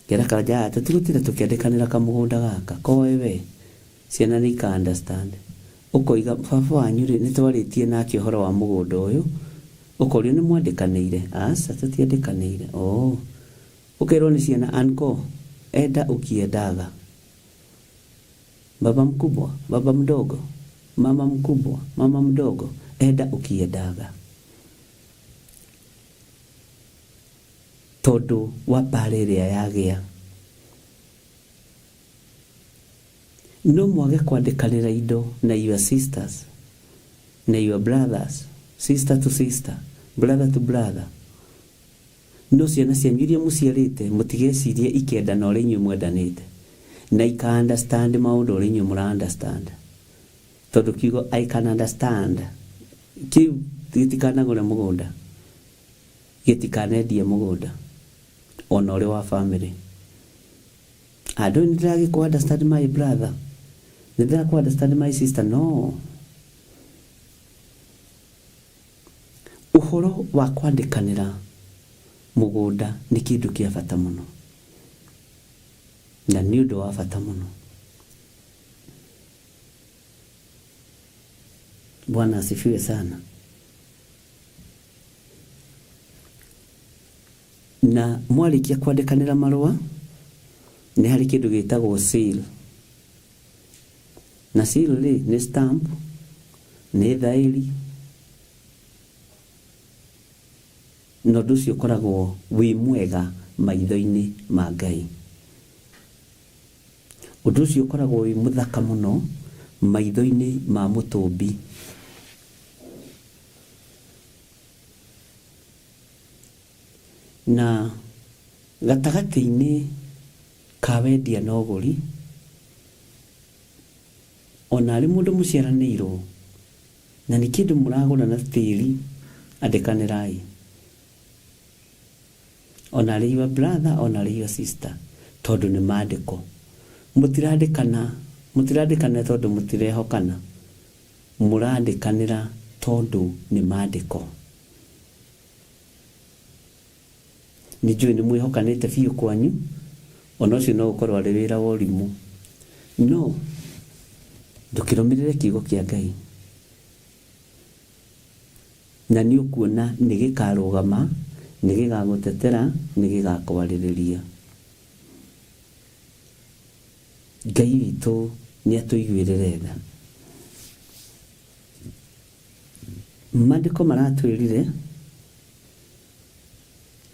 Kera Karanja tũtigũtira tũkĩandĩkanĩra kamũgũnda gaka koe we ciana nĩ ika understand. Ũkoiga baba wanyu rĩ nĩ twarĩtie nake ũhoro wa mũgũnda ũyũ, ũkorio nĩ mwandĩkanĩire. Aca tũtiandĩkanĩire. Ũkerwo nĩ ciana anko enda ukiendaga, baba mkubwa, baba mdogo, mama mkubwa, mama mdogo, enda ukiendaga. Tondũ wa pare ĩrĩa yagĩa. No mwage kwandĩkanĩra indo na your sisters, na your brothers, sister to sister, brother to brother. No ciana cianyu iria mũciarĩte mũtigecirie ikendana ũrĩa inyuĩ mwendanĩte, na ika understand maũndũ ũrĩa inyuĩ mũra understand. Tondũ kiugo I can understand kĩu gĩtikanagũre mũgũnda, gĩtikanendie mũgũnda ona ũrĩ wa family. Andũ nĩ ndĩragĩkũ understand my brother, nĩ ndĩrakũ understand my sister. No, ũhoro wa kwandĩkanĩra mũgũnda nĩ kĩndũ kĩa bata mũno, na nĩ ũndũ wa bata mũno. Bwana asifiwe sana. Na mwarĩkia kwandĩkanĩra marũa nĩ harĩ kĩndũ gĩtagwo seal. Na seal nĩ stamp, nĩ thaĩri, na ũndũ ũcio ũkoragwo wĩ mwega maitho-inĩ ma Ngai. Ũndũ ũcio ũkoragwo wĩ mũthaka mũno maitho-inĩ ma Mũtũmbi. Na gatagatĩ-inĩ ka wendia na ũgũri, ona arĩ mũndũ mũciaranĩirwo na nĩ kĩndũ mũragũra na tĩri, andĩkanĩrai. Ona arĩ your brother, ona arĩ your sister, tondũ nĩ maandĩko. Mũtirandĩkana tondũ mũtirehokana, mũrandĩkanĩra tondũ nĩ maandĩko. Nĩ njũĩ nĩ mwĩhokanĩte biũ kwanyu, ona ũcio no ũkorwo arĩ wĩra wa ũrimũ. No, ndũkĩrũmĩrĩre kiugo kĩa Ngai, na nĩ ũkuona nĩ gĩkarũgama, nĩ gĩgagũtetera, nĩ gĩgakwarĩrĩria. Ngai witũ nĩ atũiguĩrĩre tha. Maandĩko maratwĩrire,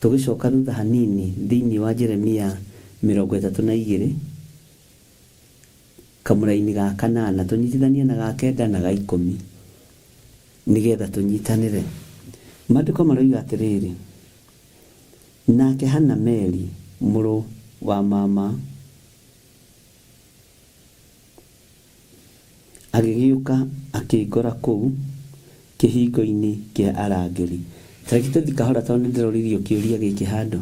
tũgĩcoka thutha hanini thĩinĩ wa Jeremia 32 kamũra-inĩ ga 8 tũnyitithanie na ga 9 na ga 10 nĩgetha tũnyitanĩre. Maandĩko maroiga atĩrĩrĩ, nake Hanameli mũrũ wa mama agĩgĩũka akĩngora kũu kĩhingo-inĩ kĩa arangĩri. Tarĩki tũthikahora tondũ nĩ ndĩroririo kĩũria gĩkĩ handũ.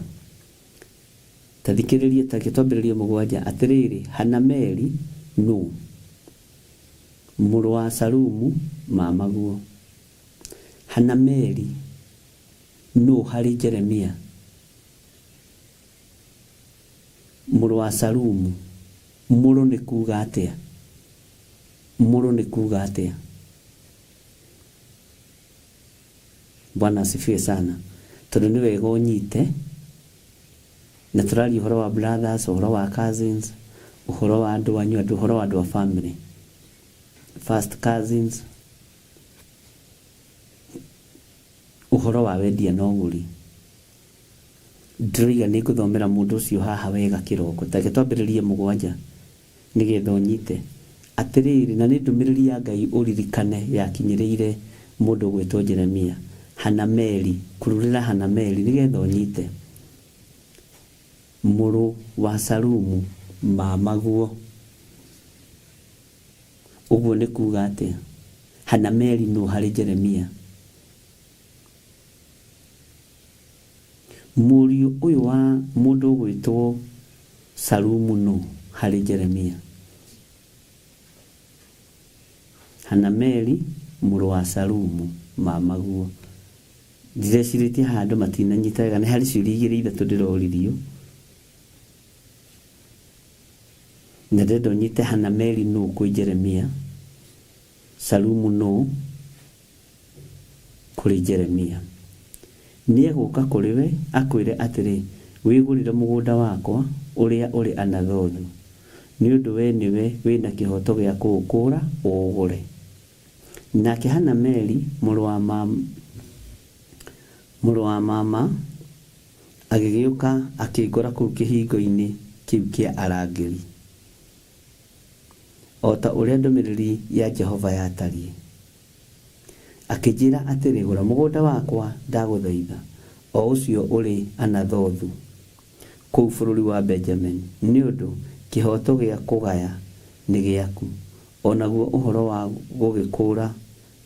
Tathikĩrĩria tarĩki twambĩrĩria 7. Atĩrĩrĩ, Hanameli nũ? Mũrũ wa Salumu mamaguo. Hanameli nũ harĩ Jeremia? Mũrũ wa Salumu. Mũrũ nĩ kuuga atĩa? Mũrũ nĩ kuuga atĩa? Bwana asifiwe sana. Tondũ nĩ wega ũnyite, na tũraria ũhoro wa brothers, ũhoro wa cousins, ũhoro wa andũ wanyu, ũhoro wa andũ wa family, first cousins, ũhoro wa wendia na ũgũri. Ndĩroiga nĩ ngũthomera mũndũ ũcio haha wega kĩroko, ta twambĩrĩrie 7 nĩgetha ũnyite. Atĩrĩrĩ, na nĩ ndũmĩrĩri ya Ngai ũririkane yakinyĩrĩire mũndũ gwĩtwo Jeremia. Hanameli, kururĩra Hanameli nĩgetha ũnyite. Mũrũ wa Salumu mamaguo. Ũguo nĩ kuuga atĩa? Hanameli no harĩ Jeremia. Mũriũ ũyũ wa mũndũ gwĩtwo Salumu no harĩ Jeremia. Hanameli mũrũ wa Salumu mamaguo. Ndĩrecirĩtie handũ matinanyita wega, nĩ harĩ ciũria 2-3 ndĩroririo. Na ndĩrenda ũnyite Hanameli no kwĩ Jeremia, Salumu no kũrĩ Jeremia. Nĩ egũka kũrĩ we akwĩre atĩrĩ, wĩgũrĩre mũgũnda wakwa ũrĩa ũrĩ Anathothu, nĩ ũndũ we nĩwe wĩna kĩhoto gĩa kũũkũra ũũgũre. Nake Hanameli mũrũ wa mama agĩgĩũka akĩngora kũu kĩhingo-inĩ kĩu kĩa arangĩri, o ta ũrĩa ndũmĩrĩri ya Jehova yatariĩ. Akĩnjĩra atĩrĩ, gũra mũgũnda wakwa ndagũthaitha, o ũcio ũrĩ Anathothu kũu bũrũri wa Benjamin, nĩ ũndũ kĩhoto gĩa kũgaya nĩ gĩaku, o naguo ũhoro wa gũgĩkũra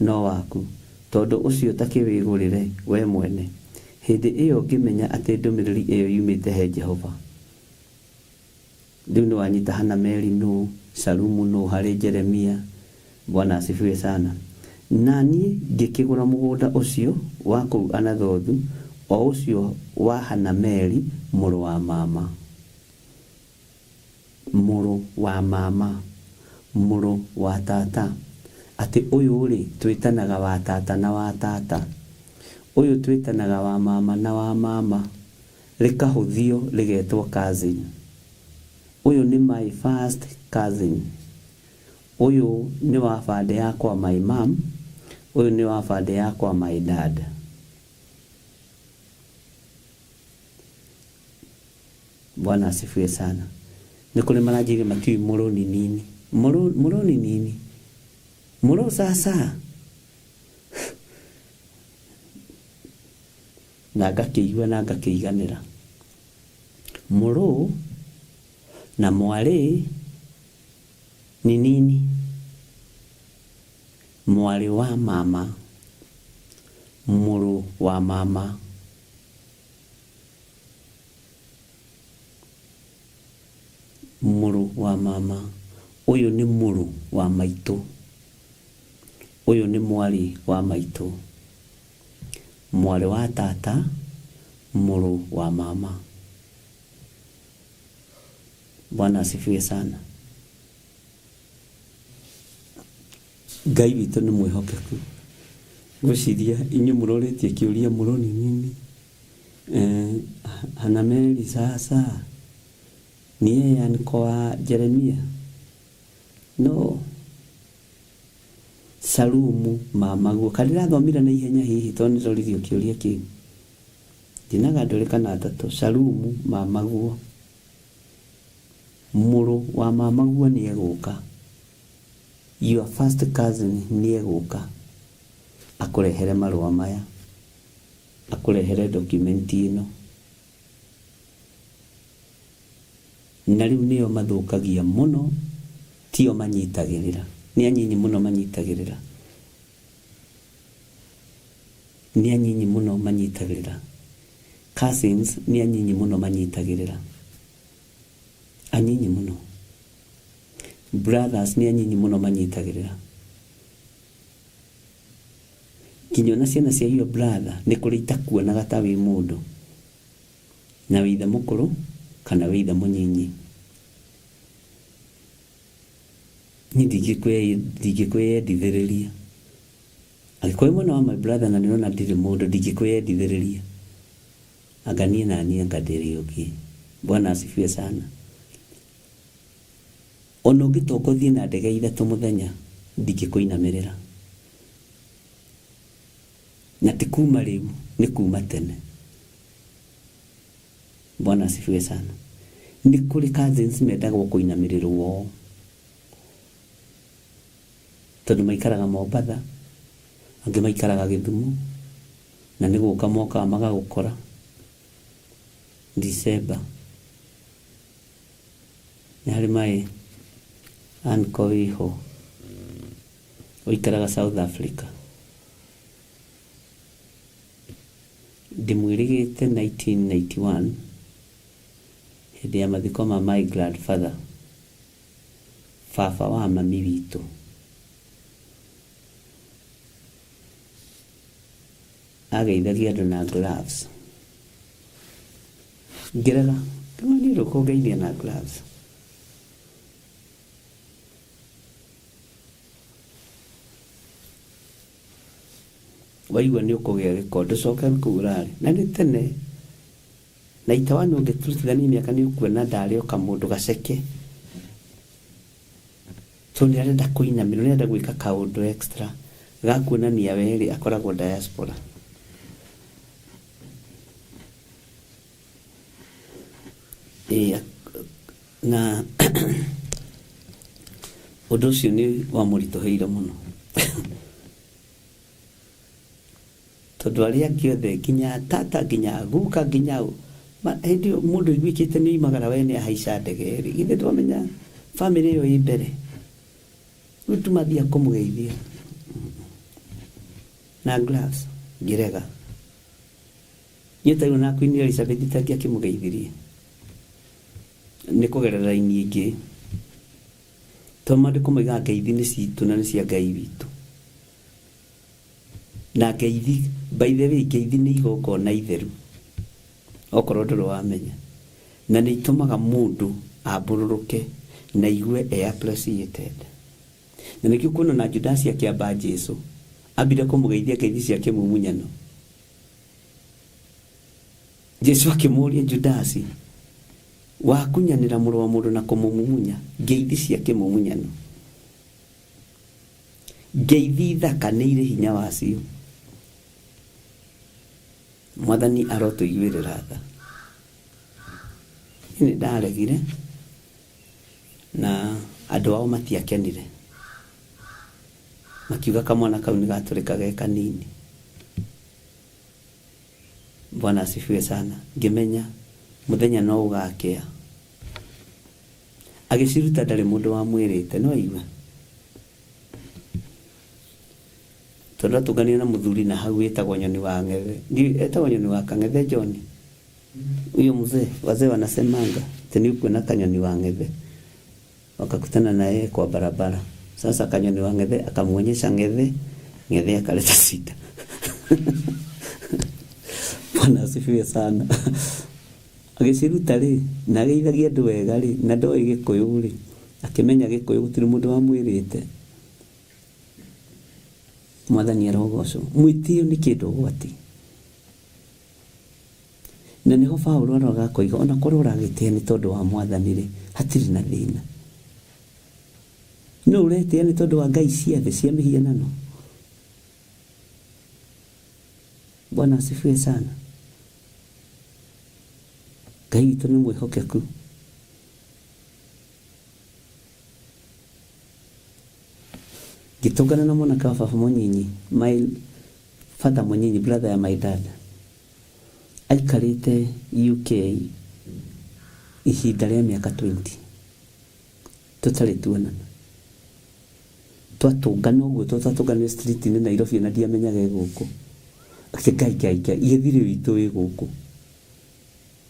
no waku, tondũ ũcio takĩwĩgũrĩre we mwene. Hĩndĩ ĩyo ngĩmenya atĩ ndũmĩrĩri ĩyo yumĩte he Jehova. Rĩu nĩ wanyita Hanameli no, Salumu no harĩ Jeremia. Bwana asifiwe sana. Na niĩ ngĩkĩgũra mũgũnda ũcio wa kũu Anathothu, o ũcio wa Hanameli mũrũ wa mama. Mũrũ wa mama, mũrũ wa tata. Atĩ ũyũ rĩ twĩtanaga wa tata na wa tata, ũyũ twĩtanaga wa mama na wa mama, rĩkahũthio rĩgetwo cousin. Ũyũ nĩ my first cousin. Ũyũ nĩ wa bande yakwa my mom, ũyũ nĩ wa bande yakwa my dad. Bwana asifiwe sana. Nĩ kũrĩ maranjĩre matiũĩ mũrũ ni nini. Mũrũ ni nini. Mũrũ sasa. Na ngakĩigua na ngakĩiganĩra. Mũrũ na mwarĩ ni nini. Mwarĩ wa mama, mũrũ wa mama. Mũrũ wa mama. Ũyũ nĩ mũrũ wa maitũ. Ũyũ nĩ mwarĩ wa maitũ. Mwarĩ wa tata, mũrũ wa mama. Bwana asifiwe sana. Ngai witũ nĩ mwĩhokeku. Ngwĩciria inyuĩ mũroretie kĩũria mũrũ ni nini. Hanameli sasa ni yeye anikoa Jeremia? No. Salumu mamaguo. Kalira thomira na ihenya hihi tondũ nĩroririo kĩũria kĩu. Ndinaga ndũrĩkana 3. Salumu mamaguo. Mũrũ wa mamaguo nĩ egũka. Your first cousin nĩ egũka akũrehere marũa maya, akũrehere dokumenti ĩno. Na rĩu nĩo mathũkagia mũno, tio manyitagĩrĩra. Nĩ anyinyi mũno manyitagĩrĩra. Nĩ anyinyi mũno manyitagĩrĩra. Cousins nĩ anyinyi mũno manyitagĩrĩra. Anyinyi mũno. Brothers nĩ anyinyi mũno manyitagĩrĩra. Kinyo na ciana cia hiyo brother nĩ kũrĩ itakuonaga ta wĩ mũndũ. Na wĩithe mũkũrũ kana wĩ ithe mũnyinyi. Ni ndingĩkwĩyendithĩrĩria. Angĩkorwo mwana wa my brother na nĩrona ndirĩ mũndũ ndingĩkwĩyendithĩrĩria. Anga niĩ na niĩ anga ndĩrĩ ũngĩ. Bwana asifiwe sana. Ona ũngĩtongothie na ndege 3 mũthenya ndingĩkũinamĩrĩra. Na ti kuma rĩu, nĩ kuma tene. Bwana asifiwe sana. Nĩ kũrĩ cousins mendagwo kũinamĩrĩrwo. Tondũ maikaraga Mombatha, angĩ maikaraga Gĩthumo, na nĩ gũka moka magagũkora December. Nĩ harĩ mai Anko Wiho ũikaraga South Africa. Ndimwĩrĩgĩte 1991 hĩndĩ ya mathiko ma my grandfather, baba wa mami witũ. Ageithagia andũ na gloves. Ngĩrega, kama nĩ rũkũngeithia na gloves. Waigua nĩ ũkũgĩa gĩko, ndũcoke kũu ũrarĩ. Na nĩ tene. Na itawa nĩ ũngĩturutithania mĩaka nĩ ũkuona ndarĩ o kamũndũ gaceke. Tondũ nĩ arenda kũinamĩrwo, nĩ arenda gwĩka kaũndũ extra. Gakuonania we akoragwo diaspora. Na ũndũ ũcio nĩ wamũritũhĩire mũno. Tondũ arĩa angĩ othe nginya tata nginya guka nginya hĩndĩ ĩyo mũndũ aiguĩkĩte nĩ oimagara we nĩ ahaica ndege rĩ, githĩ twamenya famĩlĩ ĩyo ĩ mbere. Rĩu tumathiĩ kũmũgeithia na gloves ngĩrega. Niĩ taiũ na Queen Elizabeth itangĩakĩmũgeithirie. Nĩ kũgerera raini ingĩ. Tondũ maandĩko moigaga ngeithi nĩ citũ na nĩ cia Ngai witũ. Na ngeithi, by the way, ngeithi nĩ igongona itheru. Okorwo ndũrĩ wamenya. Na nĩ itũmaga mũndũ ambũrũrũke na igue appreciated. Na nĩkĩo kuona na Judas akĩamba Jesũ ambire kũmũgeithia ngeithi cia kĩmumunyano. Jesũ akĩmũria Judas, wakunyanĩra mũrũ wa mũndũ na kũmũmumunya ngeithi cia kĩmumunyano. Ngeithi thaka nĩ irĩ hinya wacio. Mwathani arotũiguĩrĩra tha. Nĩ ndaregire na andũ ao matiakenire. Makiuga kamwana kau nĩ gatũrĩka ge kanini. Bwana asifiwe sana. Ngĩmenya mũthenya no ũgakĩa. Agĩciruta ndarĩ mũndũ wamwĩrĩte, no aigua. Tondũ atũnganire na mũthuri na hau etagwo Nyoni wa Ng'ethe. Etagwo Nyoni wa Kang'ethe John. Huyo mzee, wazee wanasemanga, teni kuona Kanyoni wa Ng'ethe. Wakakutana na yeye kwa barabara. Sasa Kanyoni wa Ng'ethe akamuonyesha Ng'ethe, Ng'ethe akaleta shida. Bwana asifiwe sana. Agĩciruta rĩ, na agĩithagia andũ wega rĩ, na ndoĩ Gĩkũyũ rĩ, akĩmenya Gĩkũyũ gũtirĩ mũndũ wamwĩrĩte. Mwathani arogocwo. Mwĩtĩo nĩ kĩndũ ũgwati. Na nĩho Paulo aroga koiga ona korwo ũragĩtĩa nĩ tondũ wa Mwathani rĩ, hatirĩ na thĩna. No ũretĩa nĩ tondũ wa ngai cia thĩ cia mĩhianano. Bwana asifiwe sana. Ngai witũ nĩ mwĩhokeku. Gĩtũngana na mwanake wa baba mũnyinyi, my father mũnyinyi, brother ya my dad. Aikarĩte UK ihinda rĩa mĩaka 20. Tũtarĩ tuonana. Twatũngana ũguo, twatũngana street-inĩ Nairobi na ndiamenyaga gũkũ. Ngai, igĩthirĩ witũ wĩ gũkũ.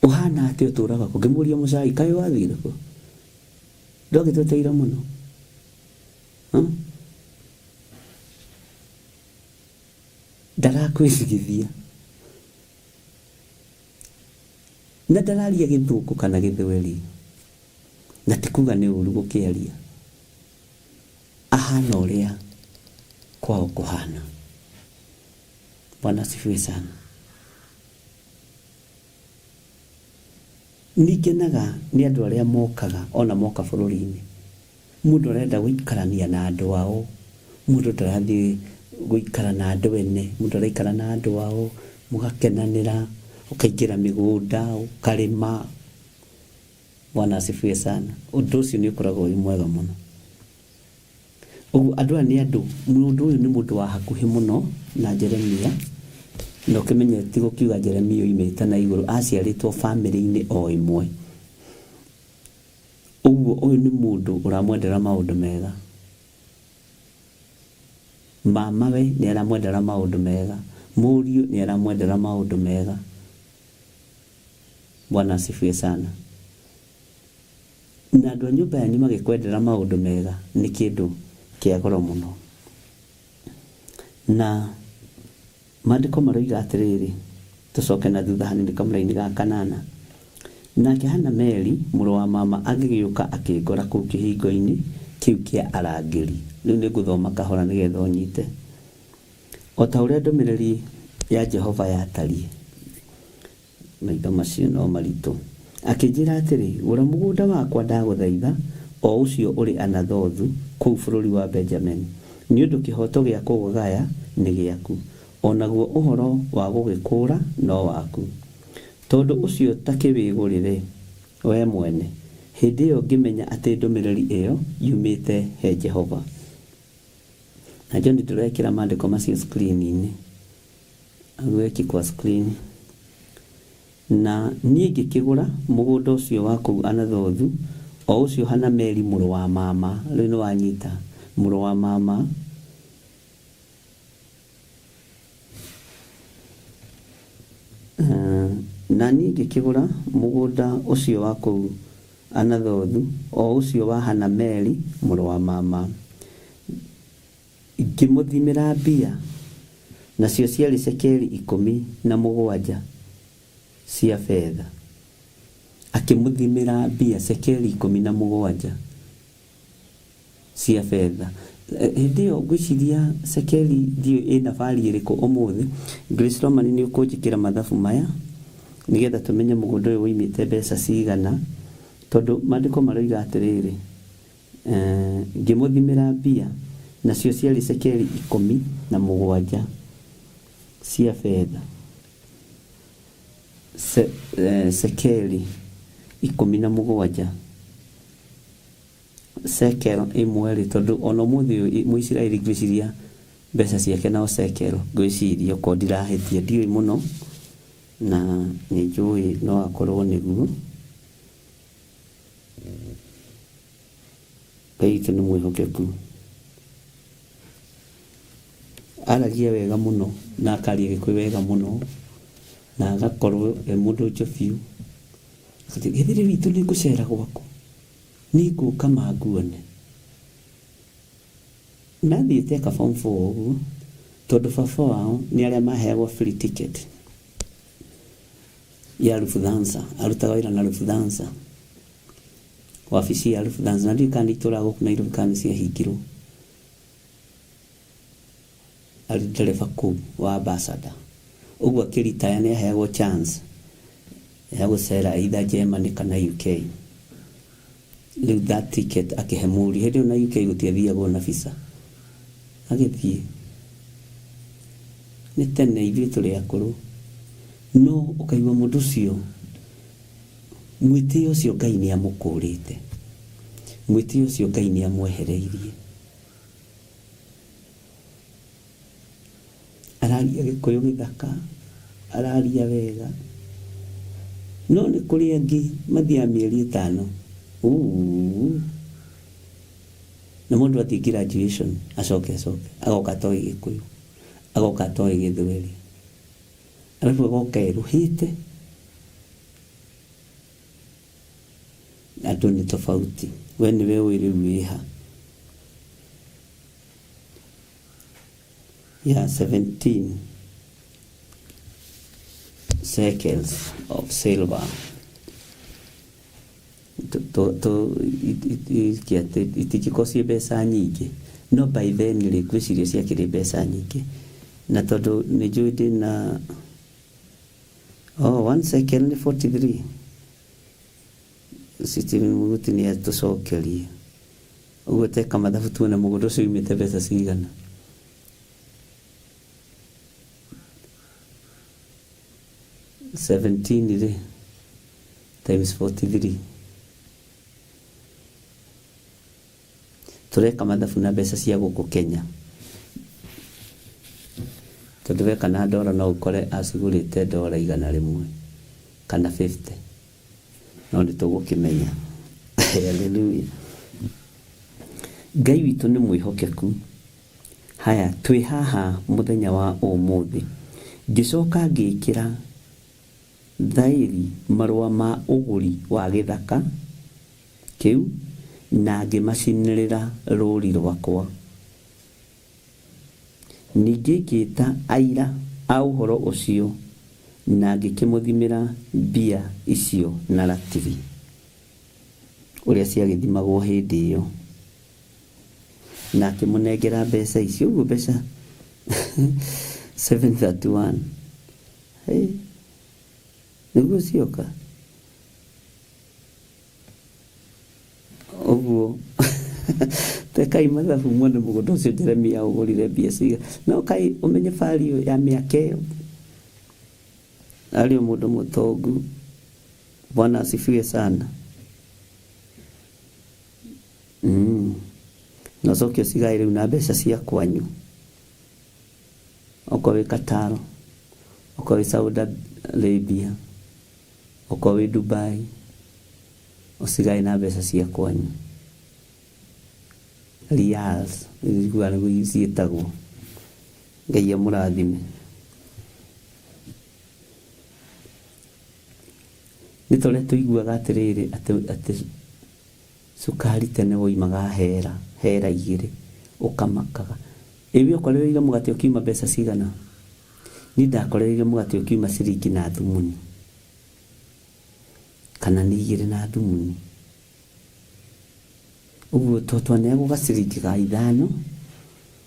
Ũhana atĩ ũtũraga kũ? Ngĩmũria mũcai, kaĩ wathire kũ? Ndogĩtweteire mũno. Ndarakwĩcigithia. na ndararia Gĩthũngũ kana Gĩthweri, na ti kuga nĩ ũru gũkĩaria, ahana ũrĩa kwao kũhana. Bwana asifiwe sana. Nĩngenaga nĩ andũ arĩa mokaga, ona moka bũrũri-inĩ, mũndũ arenda gũikarania na andũ ao, mũndũ ndarathiĩ gũikara na andũ ene, mũndũ araikara na andũ ao, mũgakenanĩra, ũkaingĩra mĩgũnda, ũkarĩma. Bwana asifiwe sana. Ũndũ ũcio nĩ ũkoragwo wĩ mwega mũno. Ũguo andũ aya nĩ andũ, mũndũ ũyũ nĩ mũndũ wa hakuhĩ mũno na Jeremia, na ũkĩmenya ti gũkiuga Jeremia oimĩte na igũrũ, aciarĩtwo bamĩrĩ-inĩ o ĩmwe. Ũguo ũyũ nĩ mũndũ ũramwendera maũndũ mega. Mamawe nĩ aramwendera maũndũ mega, mũriũ nĩ aramwendera maũndũ mega. Bwana asifiwe sana. Na andũ a nyũmba yanyu magĩkwendera maũndũ mega nĩ kĩndũ kĩa goro mũno. Na maandĩko maroiga atĩrĩrĩ, tũcoke na thutha hanini kamũra-inĩ ga 8. Nake Hanameli mũrũ wa mama agĩgĩũka akĩngora kũu kĩhingo-inĩ kĩu kĩa arangĩri. Rĩu nĩ ngũthoma kahora nĩgetha ũnyite. O ta ũrĩa ndũmĩrĩri ya Jehova yatariĩ, maitho macio no maritũ, akĩnjĩra atĩrĩ, gũra mũgũnda wakwa ndagũthaitha, o ũcio ũrĩ Anathothu kũu bũrũri wa Benjamini, nĩ ũndũ kĩhoto gĩa kũgaya nĩ gĩaku, o naguo ũhoro wa gũgĩkũũra no waku. Tondũ ũcio ta kĩwĩgũrĩre we mwene. Hĩndĩ ĩyo ngĩmenya atĩ ndũmĩrĩri ĩyo yumĩte he Jehova. Na John ndĩrekĩra maandĩko macio screen-inĩ, agweki kwa screen. Na niĩ ngĩkĩgũra mũgũnda ũcio wa kũu Anathothu, o ũcio Hanameli mũrũ wa mama, rĩu nĩ wanyita, mũrũ wa mama, na niĩ ngĩkĩgũra mũgũnda ũcio wa kũu Anathothu, o ũcio wa Hanameli mũrũ wa mama, ngĩmũthimĩra mbia, nacio ciarĩ cekeri 17 cia fedha. Akĩmũthimĩra mbia cekeri 17 cia fedha. Hĩndĩ ĩyo ngwĩciria cekeri ndiũ ĩna bari ĩrĩkũ ũmũthĩ. Grace Roman nĩ ũkũnjĩkĩra mathabu maya nĩgetha tũmenye mũgũnda ũyũ woimĩte mbeca cigana, tondũ maandĩko maroiga atĩrĩrĩ, ngĩmũthimĩra mbia, nacio ciarĩ cekeri 17 cia fedha. Sekeri 17 sekero ĩmwe, tondũ ona ũmũthĩ ũyũ Mũisiraeli ngwĩciria mbeca ciake no sekero, ngwĩciria ko ndirahĩtia, ndiũĩ mũno, na nĩ njũĩ no akorwo nĩguo. Ngai witũ nĩ mwĩhokeku, aragia wega mũno na akaria Gĩkũyũ wega mũno, na agakorwo mũndũ njũbiũ. Githiri witũ nĩ ngũcera gwaku, nĩ ngũka manguone. Nathiĩte ka form 4 ũguo, tondũ baba wao nĩ arĩa maheagwo free ticket ya Lufthansa, arutaga wĩra na Lufthansa, wabici ya Lufthansa, na ndikani itũra gũkũ Nairobi kana ciahingirwo. Arĩ ndereba kũu wa ambassador, ũguo akĩritaya nĩ aheagwo chance ya gũcera either Germany kana UK. Rĩu that ticket akĩhe mũriũ, hĩndĩ ĩyo na UK gũtiathiagwo na visa, agĩthiĩ. Nĩ tene ithuĩ tũrĩ akũrũ, no ũkaigua mũndũ ũcio, mwĩtĩo ũcio Ngai nĩ amũkũrĩte, mwĩtĩo ũcio Ngai nĩ amwehereirie. Araria Gĩkũyũ gĩthaka, araria wega, no nĩ kũrĩ angĩ mathiaga mĩeri 5 na mũndũ athiĩ graduation acoke agoka toĩ Gĩkũyũ, agoka toĩ Gĩthweri, arabu agoka eruhĩte. Andũ nĩ tofauti, we nĩwe ũĩ rĩu wĩha. Yeah, 17 shekels of silver. itikikosie mbeca nyingĩ, no by then rĩ ngwĩciria ciakĩrĩ mbeca nyingĩ, na tondũ nĩ njũĩ ndĩna 1 second 43 Stephen Muguti nĩ atũcokerie, ũguo teka mathabu tuone mũgũnda ũcio umĩte mbeca cigana. $17 times 43 tureka mathabu na mbeca cia gũkũ Kenya, tondũ weka na ndora no ũkore acigũrĩte ndora igana rĩmwe kana 50, no nĩ tũgũkĩmenya. Hallelujah. Ngai witũ nĩ mwĩhokeku. Haya, twĩ haha mũthenya wa ũmũthĩ, ngĩcoka ngĩkĩra thaĩri marũa ma ũgũri wa gĩthaka kĩu na ngĩmacinĩrĩra rũri rwakwa. Ningĩ ngĩta aira a ũhoro ũcio na ngĩkĩmũthimĩra mbia icio na ratiri ũrĩa ciagĩthimagwo hĩndĩ ĩyo, na akĩmũnengera mbeca icio, ũguo mbeca 731 nĩguo cioka ũguo. Tekai mathabu mwene mũgũnda ũcio Jeremia ũgũrire mbia ciga, no kai ũmenye value ya mĩaka ĩyo arĩ mũndũ mũtongu. Bwana asifiwe sana. Na sokio cigaire una mbeca cia kwanyu, okowe Qatar, okowe Saudi Arabia, okowe Dubai, osigaye na mbeca cia kwanyu. Riyals nĩguo ciĩtagwo. Ngai amũrathime. Nĩ tũrĩa tũiguaga atĩrĩrĩ atĩ sukari tene woimaga hera 2 ũkamakaga. Ĩwe ũkorereire mũgate ũkiuma mbeca cigana? Ni ndakorereire mũgate ũkiuma ciringi na thumuni, kana nĩ 2 na thumuni. Ũguo totwane gũgaciringi ga 5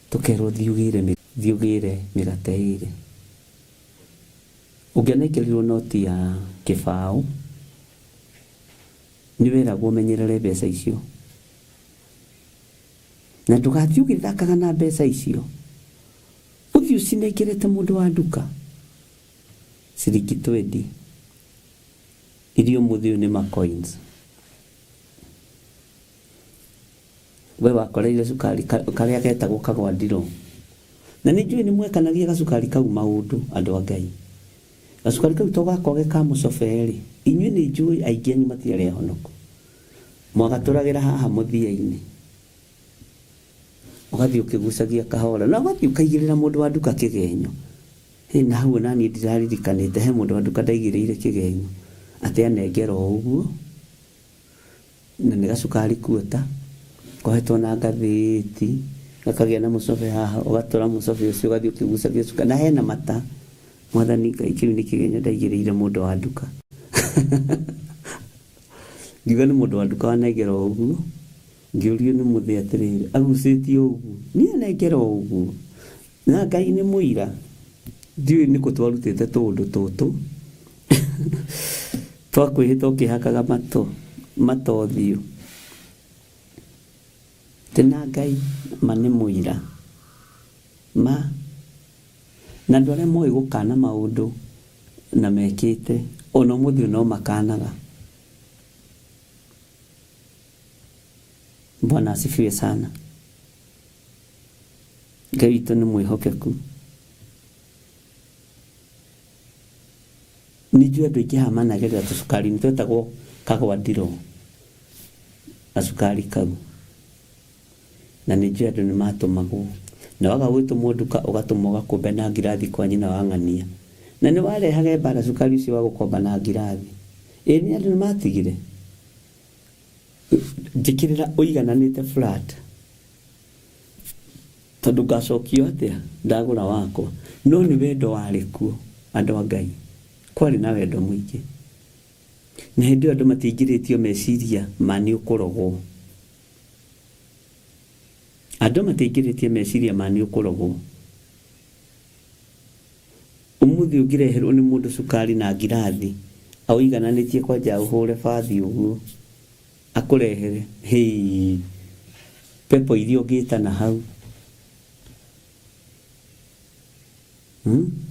tũkerwo thiugĩre mĩgate 2. Ũngĩanekĩrirwo noti ya kĩbaũ nĩ wĩragwo ũmenyerere mbeca icio, na ndũgathiĩ ũgĩthakaga na mbeca icio. Ũthiĩ ũcinengĩrĩte mũndũ wa nduka ciringi 20 irio mũthio nĩ ma coins. We wakoreire sukari karĩa getagwo kagwandiro, na nĩ njũĩ nĩ mwekanagia gacukari kau maũndũ andũ a Ngai. Gacukari kau togakoge ka mũcoberi, inyuĩ nĩ njũĩ aingĩ anyu matiarĩ honoko, mwagatũragĩra haha mũthia-inĩ, ũgathiĩ ũkĩgucagia kahora, na ũgathiĩ ũkaigĩrĩra mũndũ wa nduka kĩgenyo. Na hau nani ndiraririkanĩte he mũndũ wa nduka ndaigĩrĩire kĩgenyo atĩ anengera ũguo, na nĩ gacukari kuota kohetwo na ngathĩti gakagĩa na mũcobe haha, ũgatũra mũcobe ũcio ũgathiĩ ũkĩgucagia cukari, na hena mata. Mwathani Ngai, kĩu nĩ kĩgenyo ndaigĩrĩire mũndũ wa nduka. Ngiuga nĩ mũndũ wa nduka wanengera ũguo, ngĩũrio nĩ mũthĩ atĩrĩrĩ agucĩtio ũguo, niĩ anengera ũguo. Na Ngai nĩ mũira, ndiũĩ nĩkũ twarutĩte tũũndũ tũtũ twakwĩhĩta ũkĩhakaga matothiũ. Tena Ngai ma nĩ mũira ma, na andũ arĩa moĩ gũkana maũndũ na mekĩte ona mũthio no makanaga. Bwana asifiwe sana. Ngai witũ nĩ mwĩhokeku. Nĩnjũĩ andũ aingĩ haha managerera tũcukari nĩ twetagwo kagwandiro, gacukari kau, na nĩnjũĩ andũ nĩ matũmagwo, na waga gwĩtũmwo nduka ũgatũmwo gakũmbe na ngirathi kwa nyina wa ng'ania, na nĩ warehage mbara cukari ũcio wa gũkomba na ngirathi. Nĩ andũ nĩ matigire njĩkĩrĩra ũigananĩte flat, tondũ ngacokio atĩa ndagũra wakwa. No nĩ wendo warĩ kuo andũ a Ngai, kwarĩ na wendo mũingĩ. na hindi andu matingĩrĩtio meciria mani ũkũrogwo. Andũ matingĩrĩtie meciria mani ũkũrogwo. Umuthi ũngĩreherwo nĩ mũndũ cukari na ngirathi awĩgananĩtie kwanja ũhũre bathi ũguo akũrehere hei pepo iria ũngĩtana hau.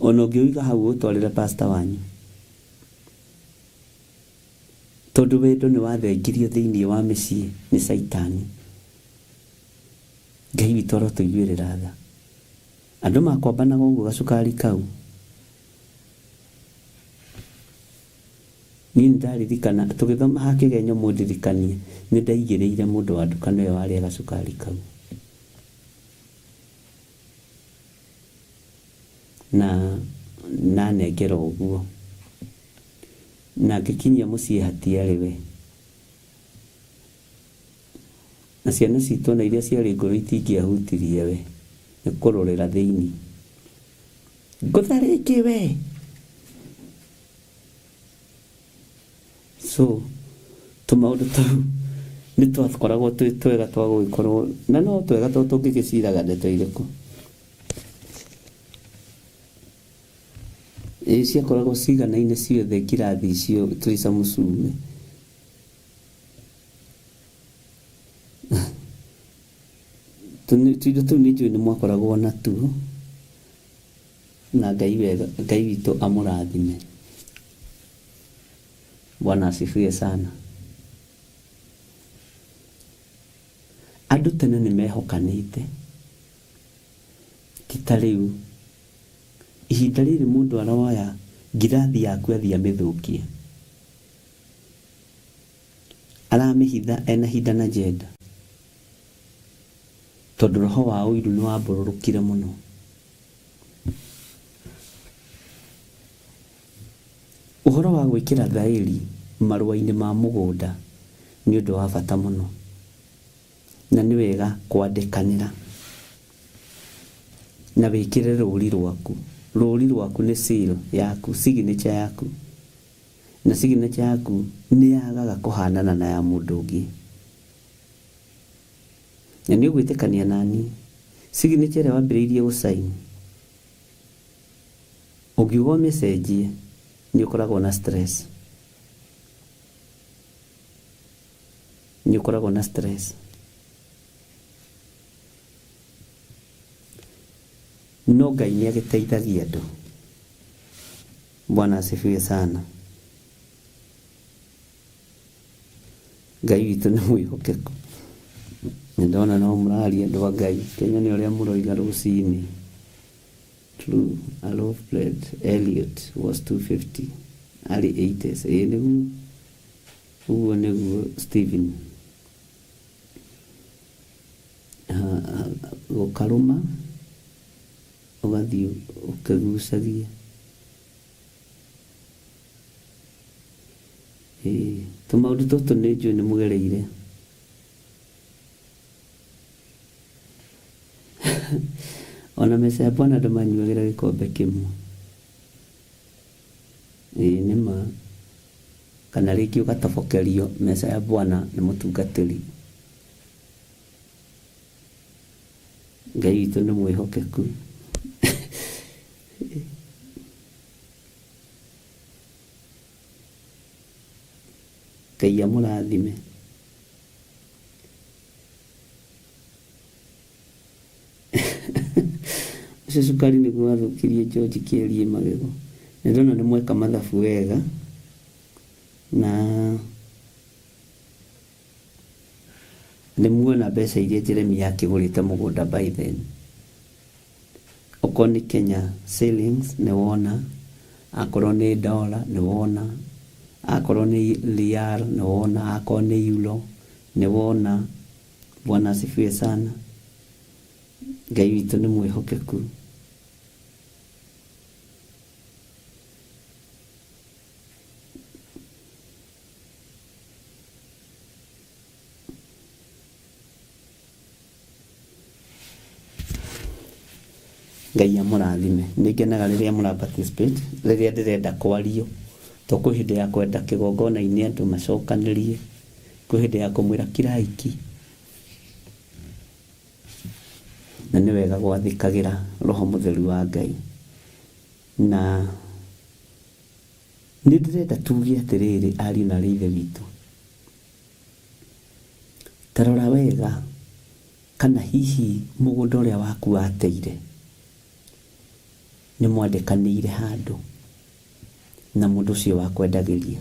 Ona ũngĩũiga hau ũtwarĩre pastor wanyu, tondũ wendo nĩ wathengirio thĩinĩ wa mĩciĩ nĩ Saitani. Ngai witũ arotũiguĩrĩra tha. Andũ makwambanaga ũguo gacukari kau. Niĩ nĩndaririkana tũgĩthoma ha kĩgenyo mũndirikanie nĩ ndaigĩrĩire mũndũ wa ndukano ĩyo warĩa gacukari kau. Na nanengera ũguo. Na ngĩkinyia mũciĩ hatiarĩ we. Na ciana citũ na iria ciarĩ ngũrũ itingĩahutirie we. Nĩ kũrorera thĩinĩ. Ngũtharĩkie we. So, tũmaũndũ tau nĩ twakoragwo twĩ twega twa gũgĩkorwo na no twega tondũ tũngĩgĩciraga ndeto irĩkũ. Ciakoragwo ciganaine ciothe kirathi icio Teresa Musume. Tuindo tũu nĩ njũĩ nĩ mwakoragwo na tu na Ngai wega, Ngai witũ amũrathime. Bwana asifiwe sana. Andũ tene nĩ mehokanĩte. Ti rĩu. Ihinda rĩrĩ mũndũ aroya ngirathi yaku athiĩ amĩthũkie. Aramĩhitha ena hinda na jenda. Tondũ roho wa ũiru nĩ wambũrũrũkire mũno. Ũhoro wa gwĩkĩra thaĩri marũa-inĩ ma mũgũnda nĩ ũndũ wa bata mũno. Na nĩ wega kwandĩkanĩra. Na wĩkĩre rũũri rwaku. Rũũri rwaku nĩ seal yaku, signature yaku. Na signature yaku nĩ yagaga kũhanana na ya mũndũ ũngĩ. Na nĩ ũgwĩtĩkania nani. Signature ĩrĩa wambĩrĩirie gũsaini. Ũngiuga ũmĩcenjie nĩ ũkoragwo na stress. Nĩ ũkoragwo na stress. No Ngai nĩ agĩteithagia andũ. Bwana asifiwe sana. Ngai witũ nĩ mwĩhokeku. Nĩndona no mũraria andũ a Ngai. Kenya nĩ ũrĩa mũroiga rũcinĩ. True, a loaf bread Elliot was 250 early 80s. Nĩguo uguo nĩguo Stephen gũkarũma ũgathiĩ ũkĩgucagia. Tũmaũndũ tũtũ nĩ njũĩ nĩ mũgereire. Ona mesa ya Bwana andũ manyuagĩra gĩkombe kĩmwe. Nĩma kana rĩngĩ ũgatobokerio mesa ya Bwana nĩ mũtungatĩri. Ngai witũ nĩ mwĩhokeku. Ngai amũrathime. Ũcio cukari nĩguo wathũkirie George Kĩerie magego. Nĩndona nĩ mweka mathabu wega na nĩmuona mbeca iria Jeremia akĩgũrĩte mũgũnda by then. Okorwo nĩ Kenya shillings nĩ wona, akorwo nĩ dollar nĩ wona, akorwo nĩ rial nĩ wona, akorwo nĩ euro nĩ wona. Bwana asifiwe sana. Ngai witũ nĩ mwĩhokeku. Ngai amũrathime. Nĩngenaga rĩrĩa mũra participate, rĩrĩa ndĩrenda kwario to kwĩ hĩndĩ ya kwenda kĩgongona-inĩ andũ macokanĩrie, kwĩ hĩndĩ ya kũmwĩra kiraiki, na nĩ wega gwathĩkagĩra Roho Mũtheru wa Ngai. Na nĩ ndĩrenda tuge atĩrĩrĩ, ariũ na ithe witũ, ta rora wega kana hihi mũgũnda ũrĩa waku wateire nĩ mwandĩkanĩire handũ na mũndũ ũcio wakwendagĩria.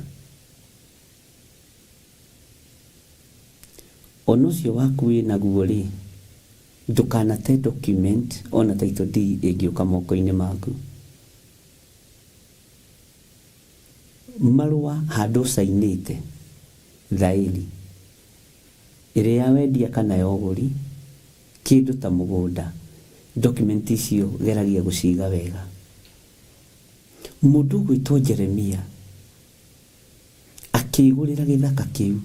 Ona ũcio waku wĩnaguo rĩ, ndũkanate document ona title deed ĩngĩũka moko-inĩ maku. Marũa handũ ũcainĩte thaĩri ĩrĩa ya wendia kana ya ũgũri kĩndũ ta mũgũnda, document icio geragia gũciga wega. Mũndũ gwĩtwo Jeremia akĩgũrĩra gĩthaka kĩu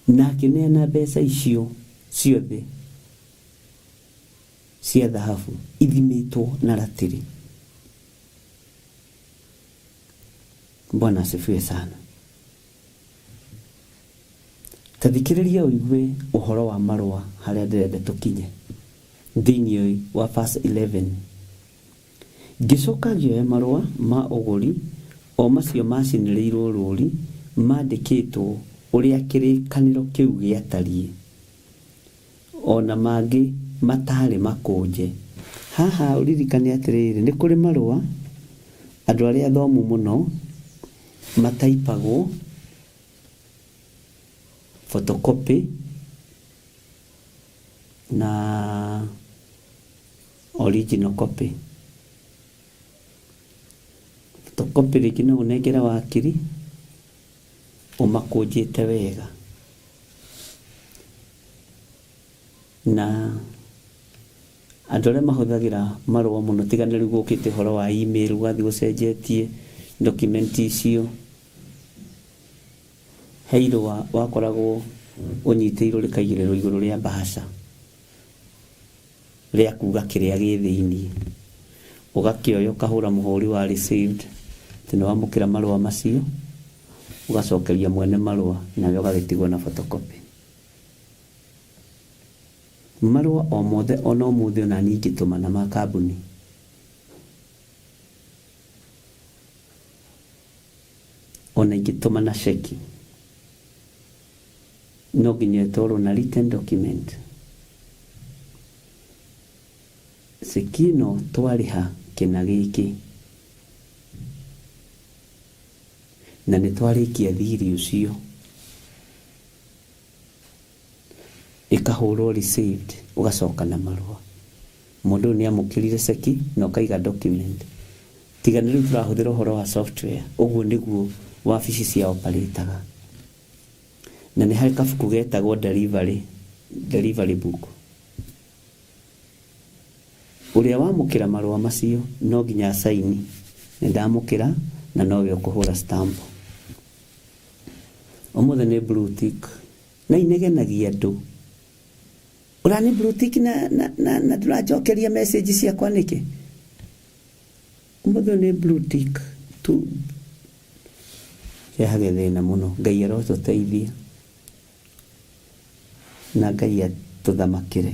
na akĩneana mbeca icio ciothe cia thahabu ithimĩtwo na ratiri. Bwana asifiwe sana. Tathikĩrĩria ũigue ũhoro wa marũa harĩa ndĩrenda tũkinye thĩinĩ wa verse 11. Ngĩcoka ngĩoya marũa ma ũgũri o macio macinĩrĩirwo rũũri mandĩkĩtwo ũrĩa kĩrĩkanĩro kĩu gĩatariĩ, ona mangĩ matarĩ makũnje. Haha ũririkane atĩrĩrĩ, nĩ kũrĩ marũa andũ arĩa athomu mũno mataipagwo photocopy na original copy. Photocopy rĩngĩ no ũnengera wakiri ũmakũnjĩte wega, na andũ arĩa mahũthagĩra marũa mũno tiga rĩu gũkĩte ũhoro wa email, ũgathiĩ ũcenjetie document icio. He irũa wakoragwo ũnyitĩirwo rĩkaigĩrĩrwo igũrũ rĩa mbaca rĩa kuga kĩrĩa gĩ thĩinĩ, ũgakĩoya ũkahũra mũhũri wa received atĩ nĩ wamũkĩra marũa macio, ũgacokeria mwene marũa nawe ũgagĩtigwo na photocopy. Marũa o mothe ona ũmũthĩ ona niĩ ingĩtũma na makambuni, ona ingĩtũma na ceki, no nginya ĩtwarwo na written document. Ceki ĩno twarĩha kĩna gĩkĩ na nĩ twarĩkia thirĩ ũcio, ĩkahũrwo received, ũgacoka na marũa. Mũndũ nĩ amũkĩrire ceki na ũkaiga document. Tiga nĩ rĩu tũrahũthĩra ũhoro wa software, ũguo nĩguo wabici cia operataga. Na nĩ harĩ kabuku getagwo delivery book. Ũrĩa wamũkĩra marũa macio no nginya saini, nĩ ndamũkĩra na nowe ũkũhũra stamp. Ũmũthĩ nĩ blue tick na inegenagia andũ. Ũrani blue tick na ndũrajokeria message ciakwa nĩkĩ? Ũmũthĩ nĩ blue tick tu. Yehage thĩna mũno. Ngai arotũteithia na Ngai atũthamakĩre.